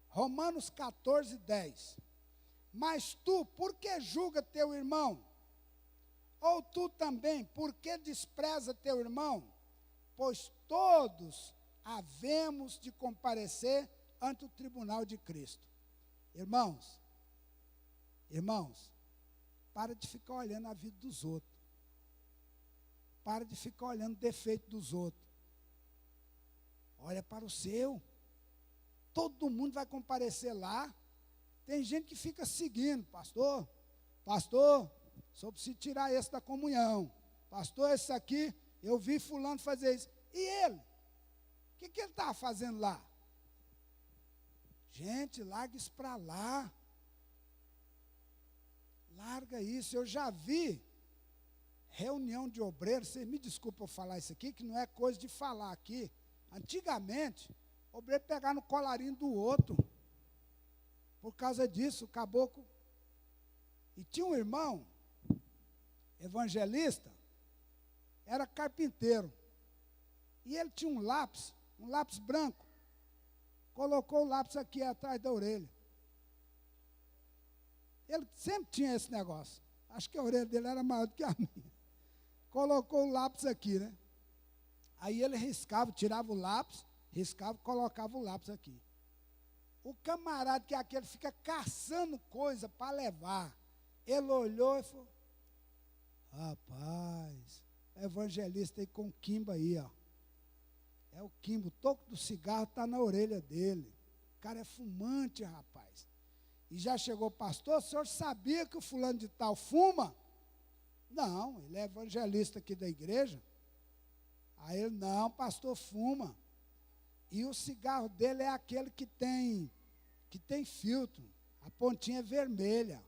A: Romanos 14, 10. Mas tu, por que julga teu irmão? Ou tu também, por que despreza teu irmão? Pois todos havemos de comparecer ante o tribunal de Cristo. Irmãos, para de ficar olhando a vida dos outros. Para de ficar olhando o defeito dos outros. Olha para o seu. Todo mundo vai comparecer lá. Tem gente que fica seguindo. Pastor, só preciso tirar esse da comunhão. Pastor, esse aqui, eu vi fulano fazer isso. E ele? O que ele está fazendo lá? Gente, larga isso para lá. Larga isso. Eu já vi reunião de obreiros, vocês me desculpem eu falar isso aqui, que não é coisa de falar aqui. Antigamente, o obreiro pegava no colarinho do outro. Por causa disso, o caboclo. E tinha um irmão, evangelista, era carpinteiro. E ele tinha um lápis branco. Colocou o lápis aqui atrás da orelha. Ele sempre tinha esse negócio. Acho que a orelha dele era maior do que a minha. Colocou o lápis aqui, né? Aí ele riscava, tirava o lápis, riscava, colocava o lápis aqui. O camarada que é aquele fica caçando coisa para levar. Ele olhou e falou, rapaz, evangelista aí com quimbo aí, ó. É o quimbo, o toco do cigarro está na orelha dele. O cara é fumante, rapaz. E já chegou, pastor, o senhor sabia que o fulano de tal fuma? Não, ele é evangelista aqui da igreja. Aí ele, não, pastor, fuma. E o cigarro dele é aquele que tem filtro. A pontinha é vermelha.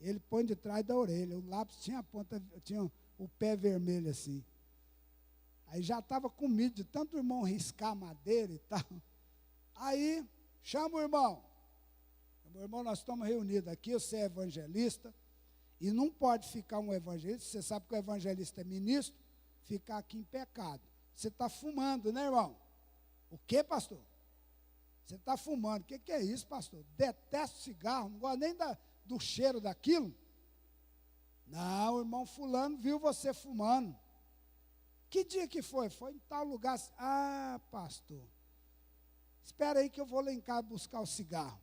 A: Ele põe de trás da orelha. O lápis tinha a ponta, tinha o pé vermelho assim. Aí já estava com medo de tanto o irmão riscar a madeira e tal. Aí, chama o irmão. Meu irmão, nós estamos reunidos aqui, você é evangelista, e não pode ficar um evangelista, você sabe que o evangelista é ministro, ficar aqui em pecado. Você está fumando, né, irmão? O que, pastor? Você está fumando. O que é isso, pastor? Detesto cigarro, não gosto nem do cheiro daquilo. Não, o irmão fulano viu você fumando. Que dia que foi? Foi em tal lugar. Ah, pastor, espera aí que eu vou lá em casa buscar o cigarro.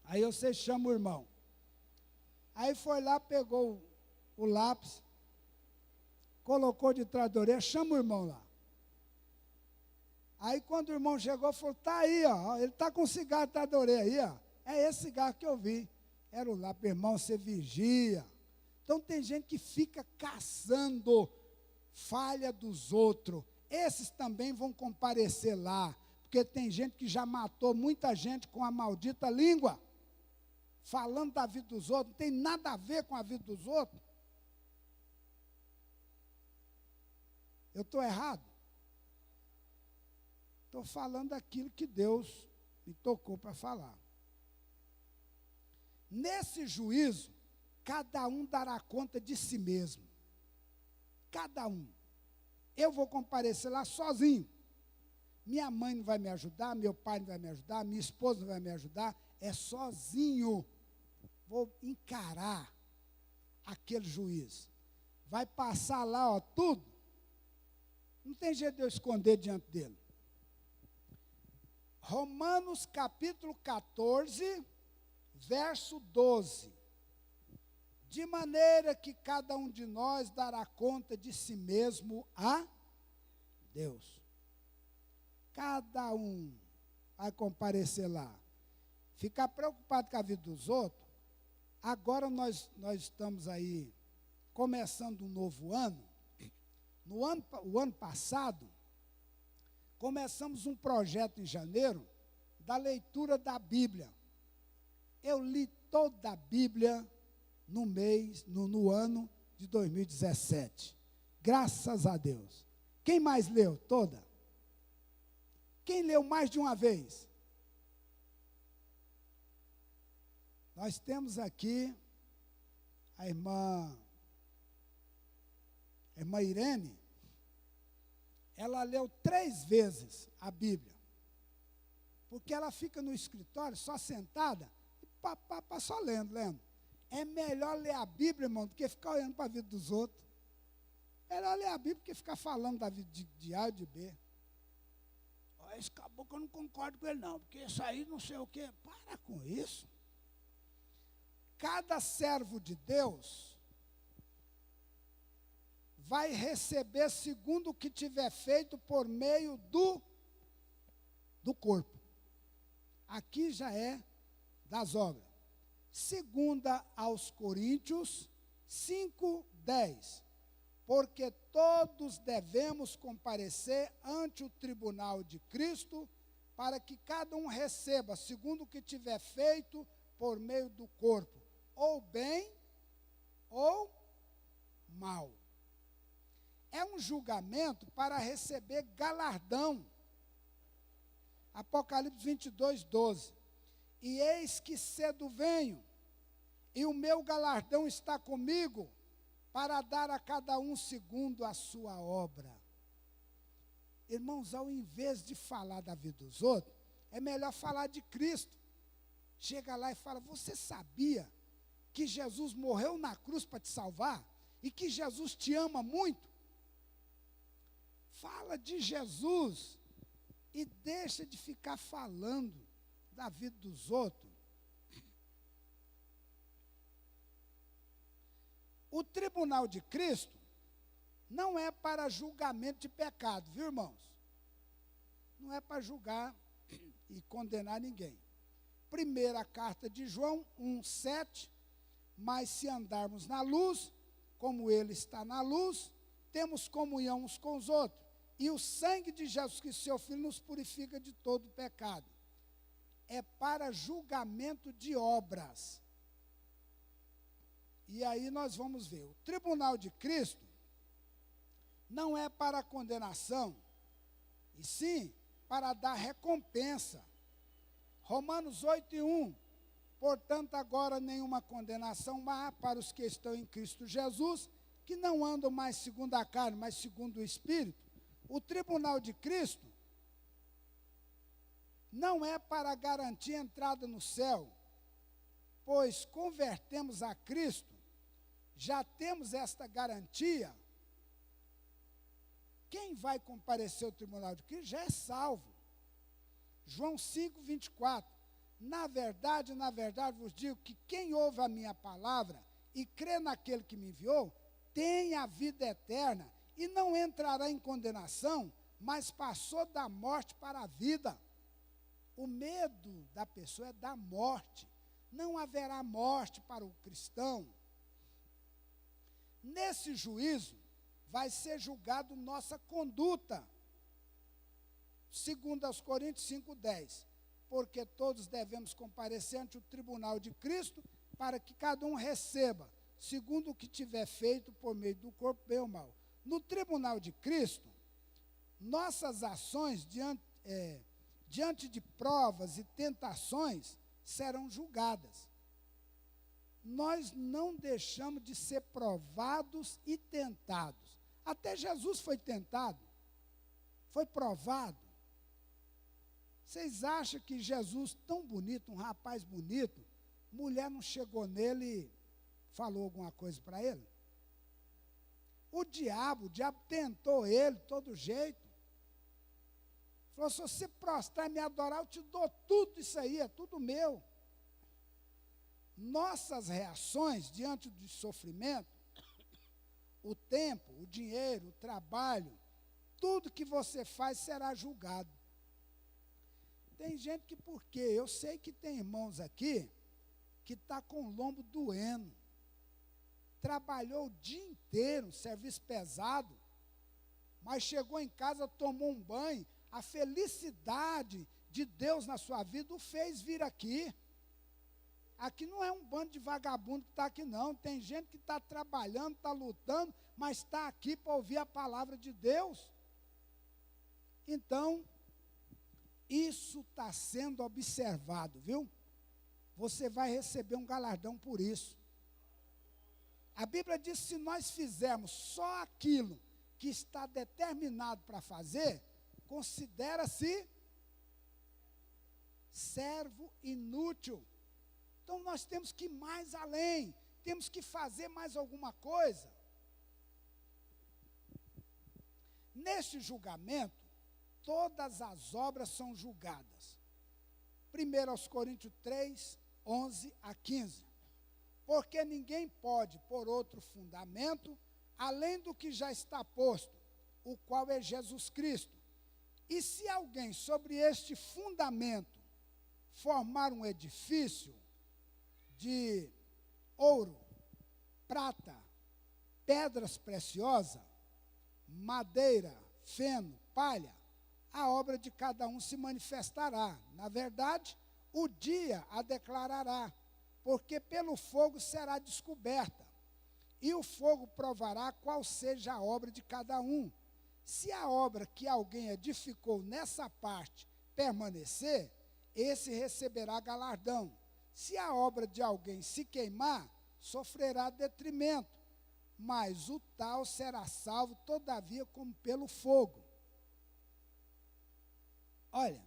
A: Aí você chama o irmão. Aí foi lá, pegou o lápis, colocou de trás da orelha, chama o irmão lá. Aí quando o irmão chegou, falou, tá aí, ó, ele está com o cigarro atrás da orelha aí, ó. É esse cigarro que eu vi. Era o lápis, irmão, você vigia. Então tem gente que fica caçando falha dos outros. Esses também vão comparecer lá, porque tem gente que já matou muita gente com a maldita língua, falando da vida dos outros, não tem nada a ver com a vida dos outros. Eu estou errado? Estou falando daquilo que Deus me tocou para falar. Nesse juízo, cada um dará conta de si mesmo. Cada um. Eu vou comparecer lá sozinho. Minha mãe não vai me ajudar, meu pai não vai me ajudar, minha esposa não vai me ajudar. É sozinho. Vou encarar aquele juiz. Vai passar lá, ó, tudo. Não tem jeito de eu esconder diante dele. Romanos capítulo 14, verso 12. De maneira que cada um de nós dará conta de si mesmo a Deus. Cada um vai comparecer lá. Ficar preocupado com a vida dos outros. Agora nós estamos aí começando um novo ano. O ano passado, começamos um projeto em janeiro da leitura da Bíblia. Eu li toda a Bíblia no ano de 2017. Graças a Deus. Quem mais leu? Toda? Quem leu mais de uma vez? Nós temos aqui a irmã Irene. Ela leu 3 vezes a Bíblia. Porque ela fica no escritório só sentada e só lendo. É melhor ler a Bíblia, irmão, do que ficar olhando para a vida dos outros. Melhor ler a Bíblia do que ficar falando da vida de A e de B. Esse caboclo eu não concordo com ele não, porque isso aí não sei o quê. Para com isso. Cada servo de Deus vai receber segundo o que tiver feito por meio do corpo. Aqui já é das obras. Segunda aos Coríntios 5:10. Porque todos devemos comparecer ante o tribunal de Cristo, para que cada um receba segundo o que tiver feito por meio do corpo, ou bem ou mal. É um julgamento para receber galardão. Apocalipse 22:12. E eis que cedo venho, e o meu galardão está comigo, para dar a cada um segundo a sua obra. Irmãos, ao invés de falar da vida dos outros, é melhor falar de Cristo. Chega lá e fala, você sabia que Jesus morreu na cruz para te salvar? E que Jesus te ama muito? Fala de Jesus e deixa de ficar falando da vida dos outros. O tribunal de Cristo não é para julgamento de pecado, viu, irmãos? Não é para julgar e condenar ninguém. Primeira carta de João 1:7, mas se andarmos na luz, como ele está na luz, temos comunhão uns com os outros, e o sangue de Jesus Cristo, seu Filho, nos purifica de todo pecado. É para julgamento de obras. E aí nós vamos ver, o tribunal de Cristo não é para condenação, e sim para dar recompensa. Romanos 8:1, portanto agora nenhuma condenação há para os que estão em Cristo Jesus, que não andam mais segundo a carne, mas segundo o Espírito. O tribunal de Cristo não é para garantir a entrada no céu, pois convertemos a Cristo, já temos esta garantia. Quem vai comparecer ao tribunal de Cristo já é salvo. João 5:24, na verdade vos digo que quem ouve a minha palavra e crê naquele que me enviou, tem a vida eterna e não entrará em condenação, mas passou da morte para a vida. O medo da pessoa é da morte. Não haverá morte para o cristão. Nesse juízo, vai ser julgado nossa conduta. 2 Coríntios 5:10, porque todos devemos comparecer ante o tribunal de Cristo, para que cada um receba, segundo o que tiver feito por meio do corpo, bem ou mal. No tribunal de Cristo, nossas ações diante de provas e tentações serão julgadas. Nós não deixamos de ser provados e tentados. Até Jesus foi tentado, foi provado. Vocês acham que Jesus, tão bonito, um rapaz bonito, mulher não chegou nele e falou alguma coisa para ele? O diabo tentou ele de todo jeito. Falou, se você prostrar e me adorar, eu te dou tudo isso aí, é tudo meu. Nossas reações diante do sofrimento, o tempo, o dinheiro, o trabalho, tudo que você faz será julgado. Tem gente que, por quê? Eu sei que tem irmãos aqui que está com o lombo doendo. Trabalhou o dia inteiro, serviço pesado, mas chegou em casa, tomou um banho, a felicidade de Deus na sua vida o fez vir aqui. Aqui não é um bando de vagabundo que está aqui, não. Tem gente que está trabalhando, está lutando, mas está aqui para ouvir a palavra de Deus. Então, isso está sendo observado, viu? Você vai receber um galardão por isso. A Bíblia diz que se nós fizermos só aquilo que está determinado para fazer, considera-se servo inútil. Então nós temos que ir mais além, temos que fazer mais alguma coisa. Neste julgamento, todas as obras são julgadas. 1 Coríntios 3, 11 a 15. Porque ninguém pode pôr outro fundamento, além do que já está posto, o qual é Jesus Cristo. E se alguém sobre este fundamento formar um edifício de ouro, prata, pedras preciosas, madeira, feno, palha, a obra de cada um se manifestará. Na verdade, o dia a declarará, porque pelo fogo será descoberta, e o fogo provará qual seja a obra de cada um. Se a obra que alguém edificou nessa parte permanecer, esse receberá galardão. Se a obra de alguém se queimar, sofrerá detrimento, mas o tal será salvo, todavia, como pelo fogo. Olha,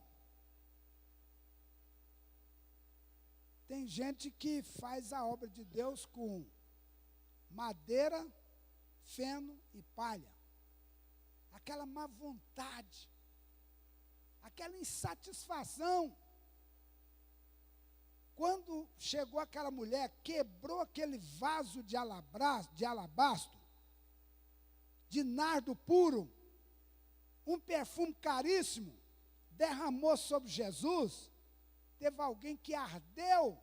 A: tem gente que faz a obra de Deus com madeira, feno e palha. aquela má vontade, aquela insatisfação. Quando chegou aquela mulher, quebrou aquele vaso de alabastro, de nardo puro, um perfume caríssimo, derramou sobre Jesus, teve alguém que ardeu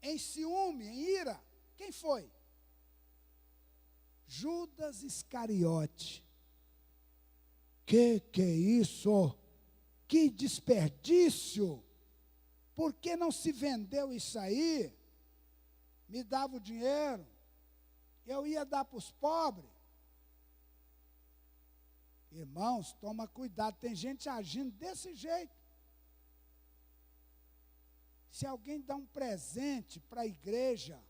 A: em ciúme, em ira. Quem foi? Judas Iscariote. Que é isso? Que desperdício! Por que não se vendeu isso aí? Me dava o dinheiro, eu ia dar para os pobres. Irmãos, toma cuidado, tem gente agindo desse jeito. Se alguém dá um presente para a igreja,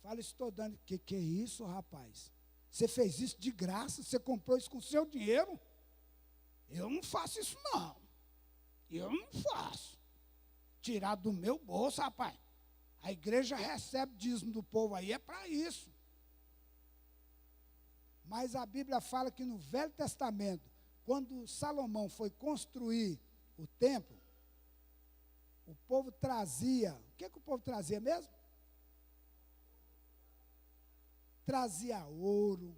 A: fala, estou dando, que é isso, rapaz? Você fez isso de graça, você comprou isso com o seu dinheiro? Eu não faço isso não. Eu não faço. Tirar do meu bolso, rapaz. A igreja recebe dízimo do povo aí, é para isso. Mas a Bíblia fala que no Velho Testamento, quando Salomão foi construir o templo, o povo trazia, o que o povo trazia mesmo? Trazia ouro,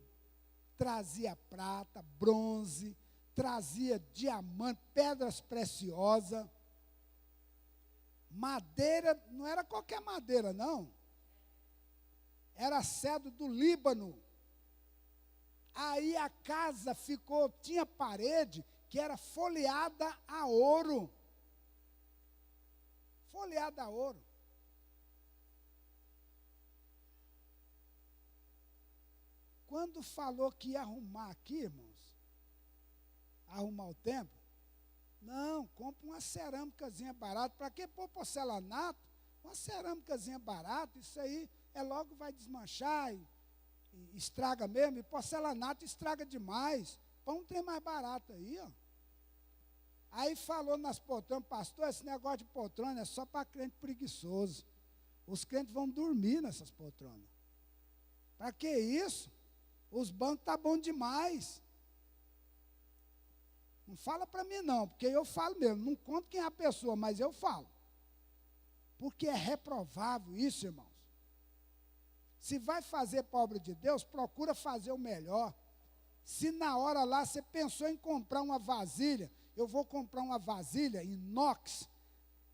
A: trazia prata, bronze, trazia diamante, pedras preciosas, madeira, não era qualquer madeira, não. Era cedro do Líbano. Aí a casa tinha parede que era folheada a ouro. Folheada a ouro. Quando falou que ia arrumar aqui, irmãos, arrumar o templo, não, compra uma cerâmicazinha barata. Para que pôr porcelanato? Uma cerâmicazinha barata, isso aí logo vai desmanchar e estraga mesmo, e porcelanato estraga demais. Põe um trem mais barato aí, ó. Aí falou nas poltronas, pastor, esse negócio de poltrona é só para crente preguiçoso. Os crentes vão dormir nessas poltronas. Para que isso? Os bancos estão bons demais. Não fala para mim não, porque eu falo mesmo, não conto quem é a pessoa, mas eu falo. Porque é reprovável isso, irmãos. Se vai fazer para a obra de Deus, procura fazer o melhor. Se na hora lá você pensou em comprar uma vasilha, eu vou comprar uma vasilha inox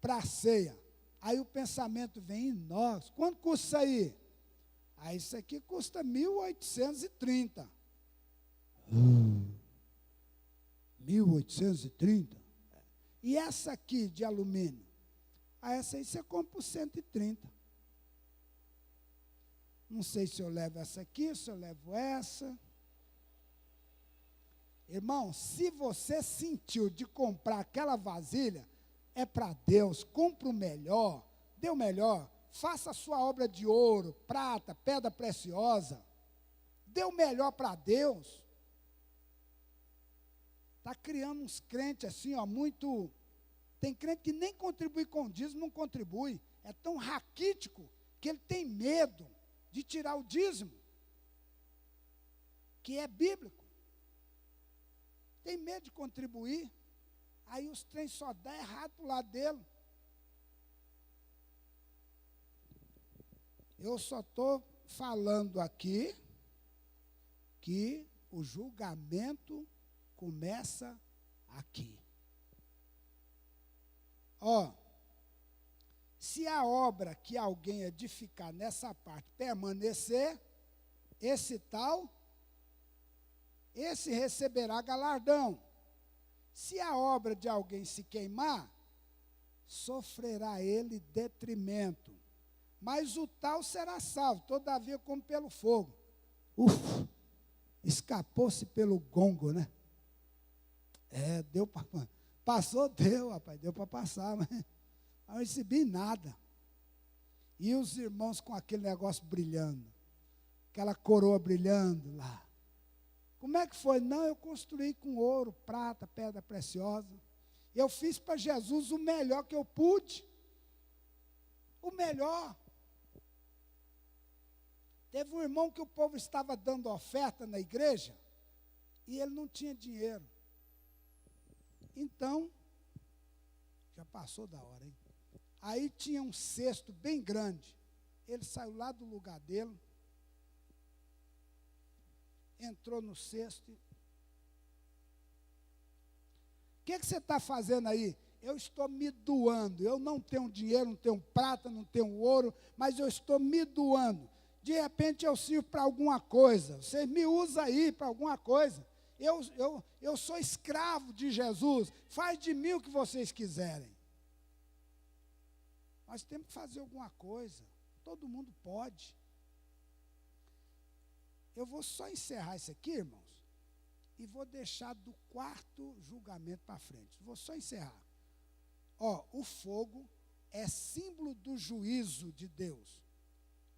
A: para a ceia. Aí o pensamento vem, inox, quanto custa isso aí? Aí isso aqui custa 1.830. 1.830? E essa aqui de alumínio? Essa aí você compra por 130. Não sei se eu levo essa aqui, se eu levo essa. Irmão, se você sentiu de comprar aquela vasilha, é para Deus, compra o melhor, dê o melhor, faça a sua obra de ouro, prata, pedra preciosa, dê o melhor para Deus. Está criando uns crentes assim, ó, muito... Tem crente que nem contribui com o dízimo, não contribui. É tão raquítico que ele tem medo de tirar o dízimo, que é bíblico. Tem medo de contribuir, aí os trens só dão errado para o lado dele. Eu só estou falando aqui que o julgamento começa aqui. Ó, se a obra que alguém edificar nessa parte permanecer, esse receberá galardão. Se a obra de alguém se queimar, sofrerá ele detrimento. Mas o tal será salvo, todavia como pelo fogo. Escapou-se pelo gongo, né? Deu para... Passou, deu, rapaz, deu para passar, mas não recebi nada. E os irmãos com aquele negócio brilhando, aquela coroa brilhando lá. Como é que foi? Não, eu construí com ouro, prata, pedra preciosa. Eu fiz para Jesus o melhor que eu pude. O melhor. Teve um irmão que o povo estava dando oferta na igreja, E ele não tinha dinheiro. Então, já passou da hora, hein? Aí tinha um cesto bem grande. Ele saiu lá do lugar dele, entrou no cesto. O que você está fazendo aí? Eu estou me doando. Eu não tenho dinheiro, não tenho prata, não tenho ouro, mas eu estou me doando. De repente eu sirvo para alguma coisa. Vocês me usam aí para alguma coisa. Eu sou escravo de Jesus. Faz de mim o que vocês quiserem. Nós temos que fazer alguma coisa. Todo mundo pode. Eu vou só encerrar isso aqui, irmãos, e vou deixar do quarto julgamento para frente. Vou só encerrar. O fogo é símbolo do juízo de Deus.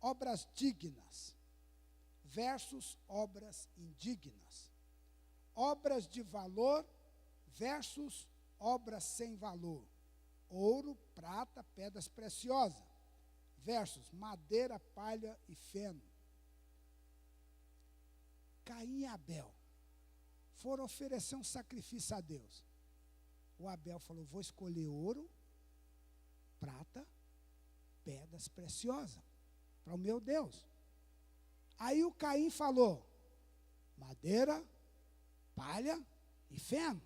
A: Obras dignas versus obras indignas. Obras de valor versus obras sem valor. Ouro, prata, pedras preciosas versus madeira, palha e feno. Caim e Abel foram oferecer um sacrifício a Deus. O Abel falou, vou escolher ouro, prata, pedras preciosas para o meu Deus. Aí o Caim falou, madeira, palha e feno.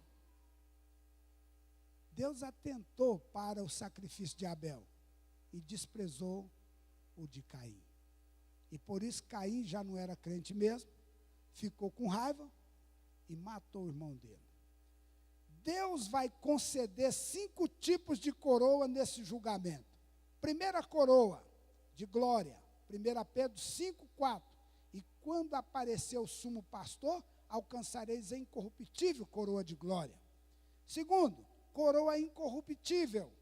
A: Deus atentou para o sacrifício de Abel e desprezou o de Caim. E por isso Caim já não era crente mesmo, ficou com raiva e matou o irmão dele. Deus vai conceder 5 tipos de coroa nesse julgamento. Primeira coroa de glória, 1 Pedro 5:4. E quando aparecer o sumo pastor, alcançareis a incorruptível coroa de glória. Segundo, coroa incorruptível,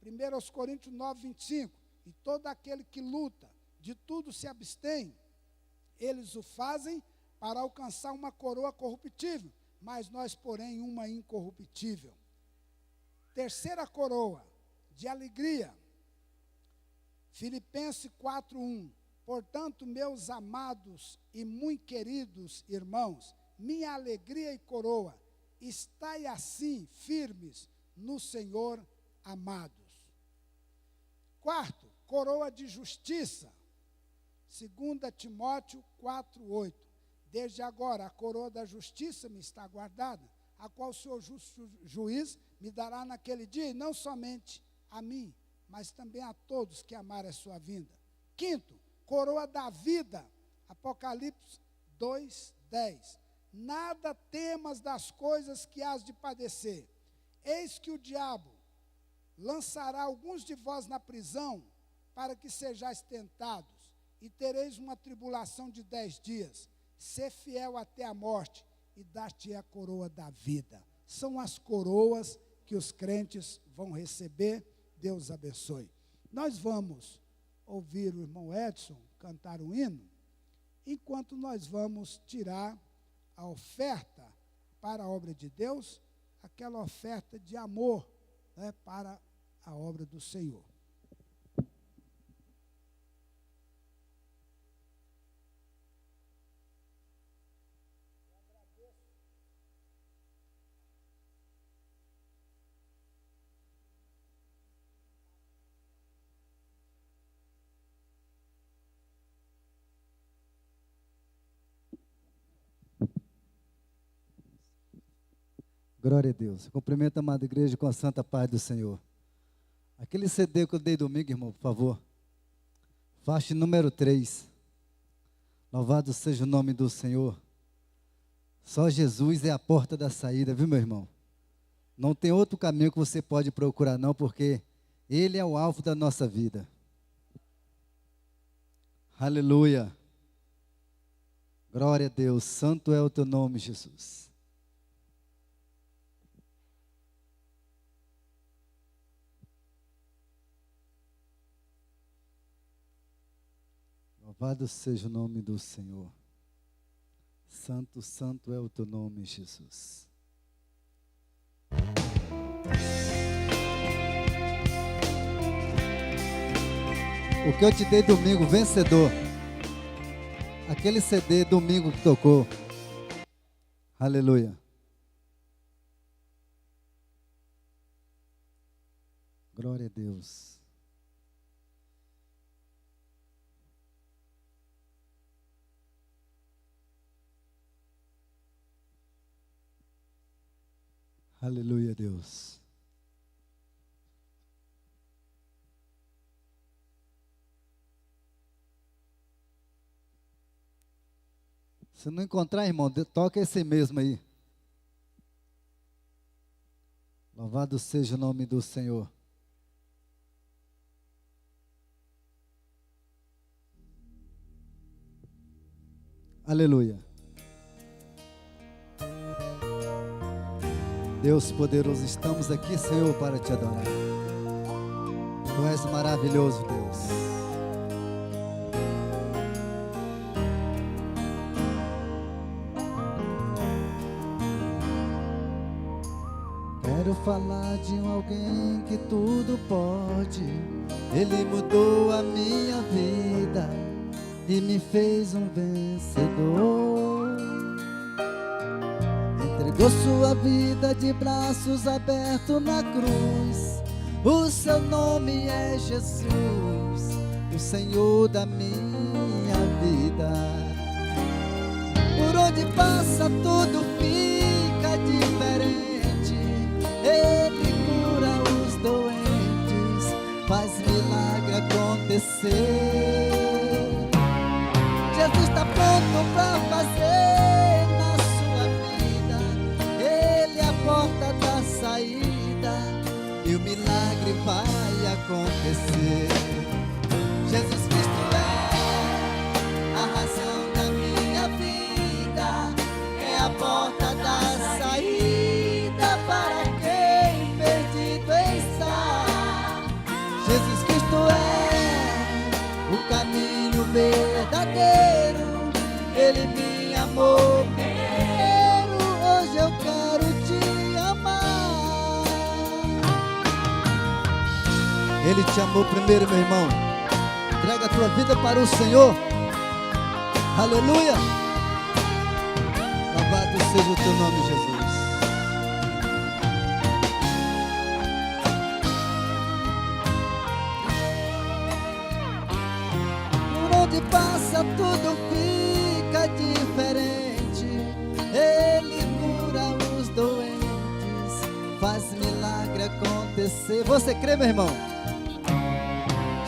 A: 1 Coríntios 9:25. E todo aquele que luta, de tudo se abstém, eles o fazem para alcançar uma coroa corruptível, mas nós, porém, uma incorruptível. Terceira coroa, de alegria, Filipenses 4:1. Portanto, meus amados e muito queridos irmãos, minha alegria e coroa, estai assim firmes no Senhor, amados. Quarto, coroa de justiça, 2 Timóteo 4:8. Desde agora a coroa da justiça me está guardada, a qual o Senhor justo juiz me dará naquele dia, e não somente a mim, mas também a todos que amarem a sua vinda. Quinto, coroa da vida, Apocalipse 2:10. Nada temas das coisas que hás de padecer. Eis que o diabo lançará alguns de vós na prisão, para que sejais tentados, e tereis uma tribulação de 10 dias. Ser fiel até a morte, e dar-te a coroa da vida. São as coroas que os crentes vão receber. Deus abençoe. Nós vamos ouvir o irmão Edson cantar um hino, enquanto nós vamos tirar a oferta para a obra de Deus, aquela oferta de amor, né, para a obra do Senhor.
B: Glória a Deus. Cumprimento a amada igreja com a santa paz do Senhor. Aquele CD que eu dei domingo, irmão, por favor. Faixa número 3. Louvado seja o nome do Senhor. Só Jesus é a porta da saída, viu, meu irmão? Não tem outro caminho que você pode procurar, não, porque Ele é o alvo da nossa vida. Aleluia. Glória a Deus. Santo é o teu nome, Jesus. Louvado seja o nome do Senhor. Santo, santo é o teu nome, Jesus. O que eu te dei domingo, vencedor. Aquele CD domingo que tocou. Aleluia. Glória a Deus. Aleluia, Deus. Se não encontrar, irmão, toca esse mesmo aí. Louvado seja o nome do Senhor. Aleluia. Deus poderoso, estamos aqui, Senhor, para te adorar. Tu és maravilhoso, Deus. Quero falar de alguém que tudo pode. Ele mudou a minha vida e me fez um vencedor. Entregou sua vida de braços abertos na cruz. O seu nome é Jesus, o Senhor da minha vida. Por onde passa tudo fica diferente. Ele cura os doentes, faz milagre acontecer. Jesus está pronto para fazer na sua vida. Ele é a porta da saída e o milagre vai acontecer. Jesus Cristo é a razão da minha vida, é a porta da saída para quem perdido está. Jesus Cristo é o caminho verdadeiro, Ele me amou primeiro, hoje eu quero te amar. Ele te amou primeiro, meu irmão. Entrega a tua vida para o Senhor. Aleluia. Louvado seja o teu nome, Jesus. Por onde passa tudo fica diferente. Ele cura os doentes, faz milagre acontecer. Você crê, meu irmão?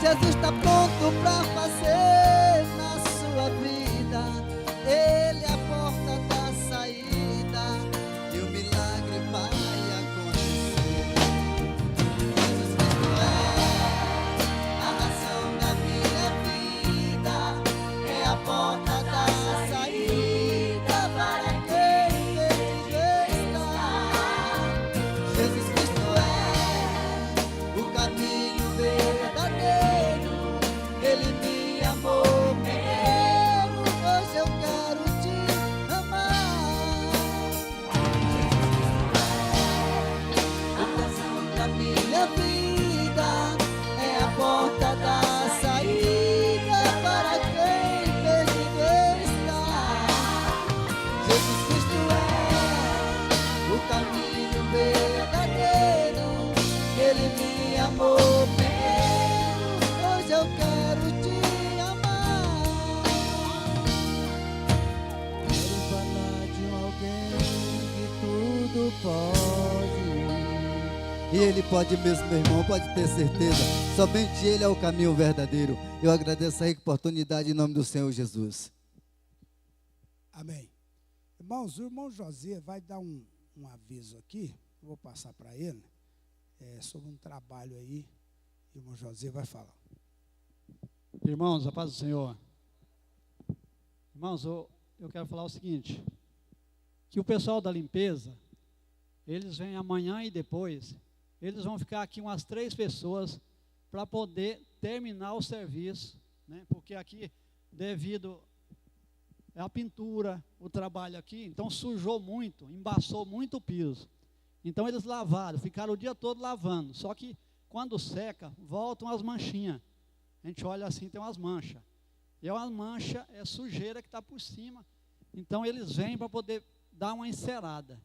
B: Jesus está pronto para fazer na sua vida. Ele é a porta da saída e o milagre vai acontecer. Jesus Cristo é a razão da minha vida, é a porta da saída para quem perdido está. Jesus Cristo é o caminho verdadeiro, Ele me amou primeiro, hoje eu quero te amar. A razão da minha vida, é a porta da saída para quem perdido está. Jesus Cristo é o caminho verdadeiro, Ele me amou primeiro, hoje eu quero te amar. Quero falar de alguém que tudo pode. E Ele pode mesmo, meu irmão, pode ter certeza. Somente Ele é o caminho verdadeiro. Eu agradeço a oportunidade em nome do Senhor Jesus.
A: Amém. Irmãos, o irmão José vai dar um aviso aqui, eu vou passar para ele, sobre um trabalho aí, e o irmão José vai falar.
C: Irmãos, a paz do Senhor. Irmãos, eu quero falar o seguinte, que o pessoal da limpeza, eles vêm amanhã e depois, eles vão ficar aqui umas 3 pessoas para poder terminar o serviço, né? Porque aqui, devido à pintura, o trabalho aqui, então sujou muito, embaçou muito o piso. Então eles lavaram, ficaram o dia todo lavando, só que quando seca, voltam as manchinhas. A gente olha assim, tem umas manchas. E é uma mancha, é sujeira que está por cima. Então eles vêm para poder dar uma encerada,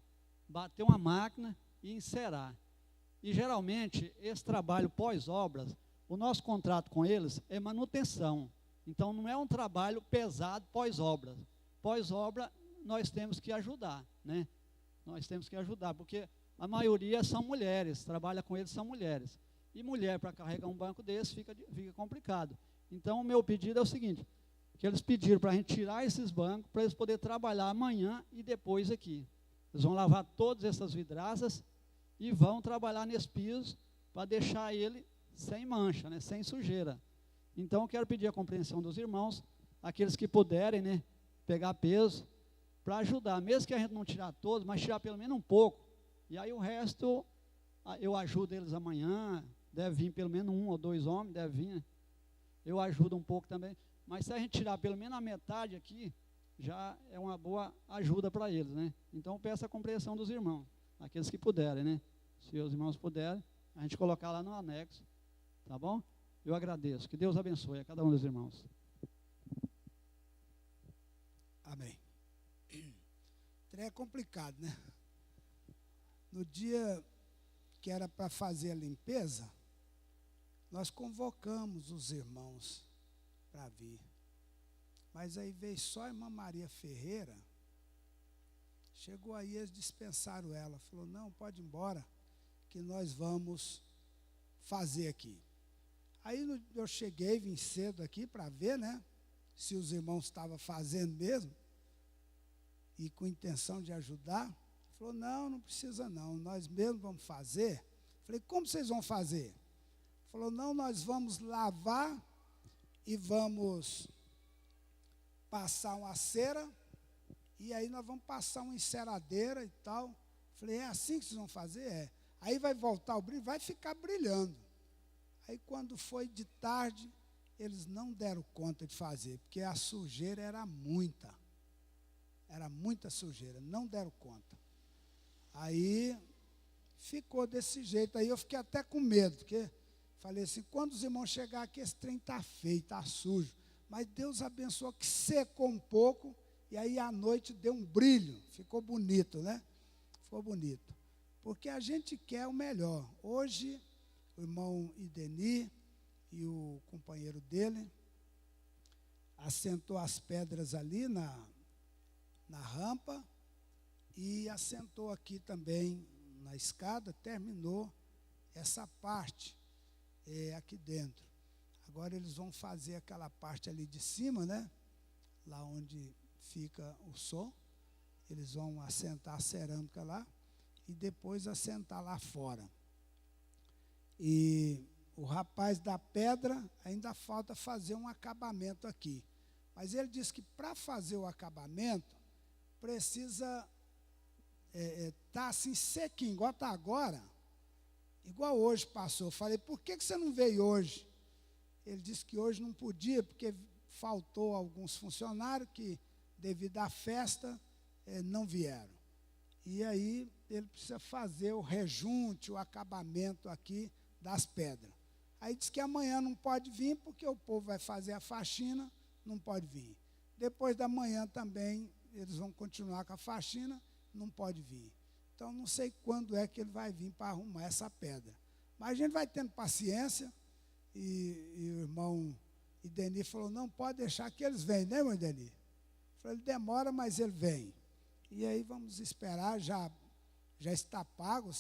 C: bater uma máquina e encerar. E geralmente, esse trabalho pós-obras, o nosso contrato com eles é manutenção. Então, não é um trabalho pesado pós-obra. Pós-obra, nós temos que ajudar, né? Nós temos que ajudar, porque a maioria são mulheres, trabalha com eles são mulheres. E mulher, para carregar um banco desse, fica complicado. Então, o meu pedido é o seguinte, que eles pediram para a gente tirar esses bancos, para eles poderem trabalhar amanhã e depois aqui. Eles vão lavar todas essas vidraças e vão trabalhar nesse piso para deixar ele sem mancha, né, sem sujeira. Então, eu quero pedir a compreensão dos irmãos, aqueles que puderem, né, pegar peso, para ajudar, mesmo que a gente não tirar todos, mas tirar pelo menos um pouco. E aí o resto, eu ajudo eles amanhã, deve vir pelo menos 1 ou 2 homens, deve vir, né? Eu ajudo um pouco também. Mas se a gente tirar pelo menos a metade aqui, já é uma boa ajuda para eles, né? Então, eu peço a compreensão dos irmãos, aqueles que puderem, né? Se os irmãos puderem, a gente colocar lá no anexo, tá bom? Eu agradeço. Que Deus abençoe a cada um dos irmãos.
A: Amém. É complicado, né? No dia que era para fazer a limpeza, nós convocamos os irmãos para vir. Mas aí veio só a irmã Maria Ferreira. Chegou aí, eles dispensaram ela. Falou, não, pode ir embora, que nós vamos fazer aqui. Aí eu cheguei, vim cedo aqui para ver, né? Se os irmãos estavam fazendo mesmo. E com intenção de ajudar. Falou, não, não precisa não, nós mesmos vamos fazer. Falei, como vocês vão fazer? Falou, não, nós vamos lavar e vamos passar uma cera, e aí nós vamos passar uma enceradeira e tal. Falei, é assim que vocês vão fazer? É. Aí vai voltar o brilho, vai ficar brilhando. Aí quando foi de tarde, eles não deram conta de fazer, porque a sujeira era muita. Era muita sujeira, não deram conta. Aí ficou desse jeito, aí eu fiquei até com medo, porque falei assim, quando os irmãos chegar aqui, esse trem está feio, está sujo. Mas Deus abençoou que secou um pouco, e aí à noite deu um brilho, ficou bonito, né? Ficou bonito. Porque a gente quer o melhor. Hoje, o irmão Ideni e o companheiro dele assentou as pedras ali na rampa e assentou aqui também na escada, terminou essa parte aqui dentro. Agora eles vão fazer aquela parte ali de cima, né? Lá onde fica o som. Eles vão assentar a cerâmica lá e depois assentar lá fora. E o rapaz da pedra ainda falta fazer um acabamento aqui. Mas ele disse que para fazer o acabamento precisa tá assim sequinho, igual está agora, igual hoje passou. Falei, por que você não veio hoje? Ele disse que hoje não podia, porque faltou alguns funcionários que, devido à festa, não vieram. E aí ele precisa fazer o rejunte, o acabamento aqui das pedras. Aí disse que amanhã não pode vir, porque o povo vai fazer a faxina, não pode vir. Depois da manhã também, eles vão continuar com a faxina, não pode vir. Então, não sei quando é que ele vai vir para arrumar essa pedra. Mas a gente vai tendo paciência, e o irmão Ideni falou, não, pode deixar que eles vêm, né, irmão Ideni? Falei, ele demora, mas ele vem. E aí vamos esperar, já está pago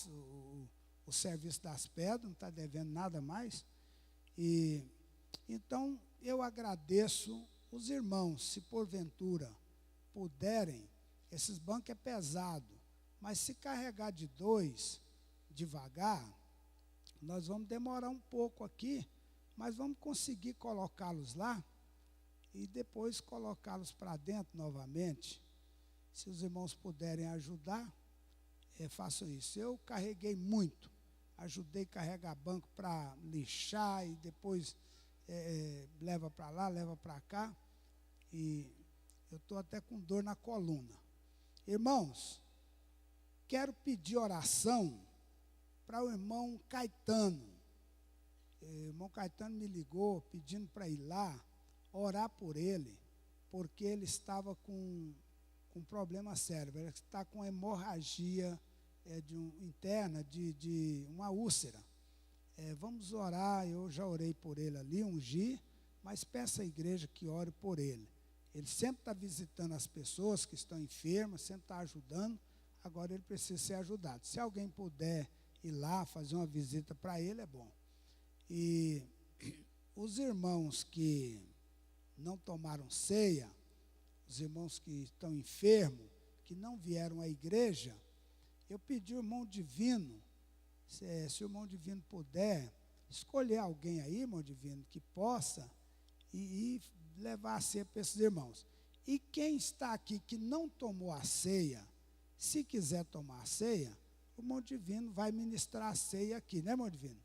A: o serviço das pedras, não está devendo nada mais. E então, eu agradeço os irmãos, se porventura puderem, esses bancos é pesado, mas se carregar de 2, devagar, nós vamos demorar um pouco aqui, mas vamos conseguir colocá-los lá e depois colocá-los para dentro novamente. Se os irmãos puderem ajudar, façam isso. Eu carreguei muito, ajudei a carregar banco para lixar e depois leva para lá, leva para cá, e eu estou até com dor na coluna. Irmãos, quero pedir oração para o irmão Caetano. O irmão Caetano me ligou pedindo para ir lá, orar por ele, porque ele estava com com um problema sério, ele está com hemorragia interna de uma úlcera. Vamos orar, eu já orei por ele ali, ungir, mas peça à igreja que ore por ele. Ele sempre está visitando as pessoas que estão enfermas, sempre está ajudando, agora ele precisa ser ajudado. Se alguém puder ir lá fazer uma visita para ele, é bom. E os irmãos que não tomaram ceia, os irmãos que estão enfermos, que não vieram à igreja, eu pedi ao irmão Divino, se o irmão Divino puder, escolher alguém aí, irmão Divino, que possa e levar a ceia para esses irmãos. E quem está aqui que não tomou a ceia, se quiser tomar a ceia, o irmão Divino vai ministrar a ceia aqui, né, irmão Divino?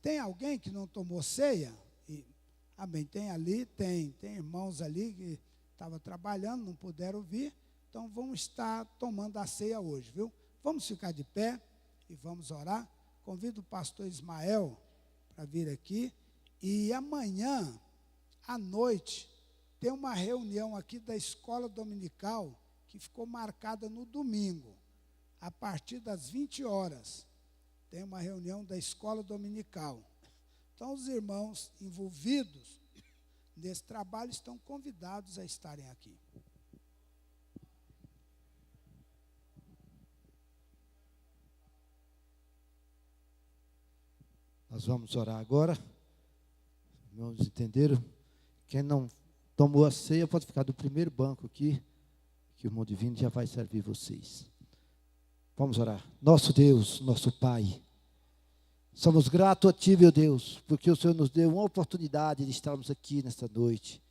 A: Tem alguém que não tomou ceia? Amém, tem ali, tem irmãos ali que estavam trabalhando, não puderam vir, então vamos estar tomando a ceia hoje, viu? Vamos ficar de pé e vamos orar. Convido o pastor Ismael para vir aqui. E amanhã, à noite, tem uma reunião aqui da escola dominical que ficou marcada no domingo, a partir das 20 horas. Tem uma reunião da escola dominical. Então, os irmãos envolvidos nesse trabalho estão convidados a estarem aqui.
D: Nós vamos orar agora. Irmãos, entenderam? Quem não tomou a ceia pode ficar do primeiro banco aqui, que o irmão Divino já vai servir vocês. Vamos orar. Nosso Deus, nosso Pai, somos gratos a Ti, meu Deus, porque o Senhor nos deu uma oportunidade de estarmos aqui nesta noite,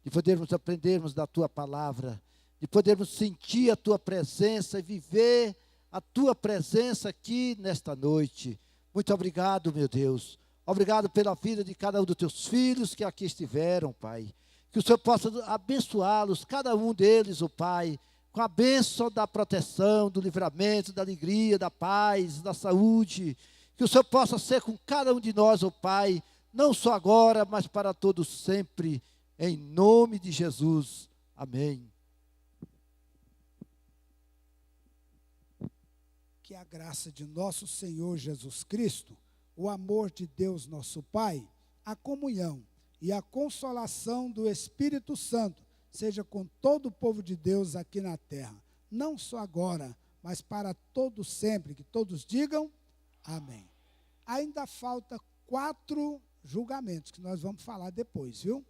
D: de podermos aprendermos da Tua palavra, de podermos sentir a Tua presença e viver a Tua presença aqui nesta noite. Muito obrigado, meu Deus. Obrigado pela vida de cada um dos Teus filhos que aqui estiveram, Pai. Que o Senhor possa abençoá-los, cada um deles, ó Pai, com a bênção da proteção, do livramento, da alegria, da paz, da saúde. Que o Senhor possa ser com cada um de nós, ó Pai, não só agora, mas para todos sempre, em nome de Jesus. Amém.
A: Que a graça de nosso Senhor Jesus Cristo, o amor de Deus nosso Pai, a comunhão e a consolação do Espírito Santo seja com todo o povo de Deus aqui na terra, não só agora, mas para todos sempre, que todos digam amém. Ainda falta 4 julgamentos, que nós vamos falar depois, viu?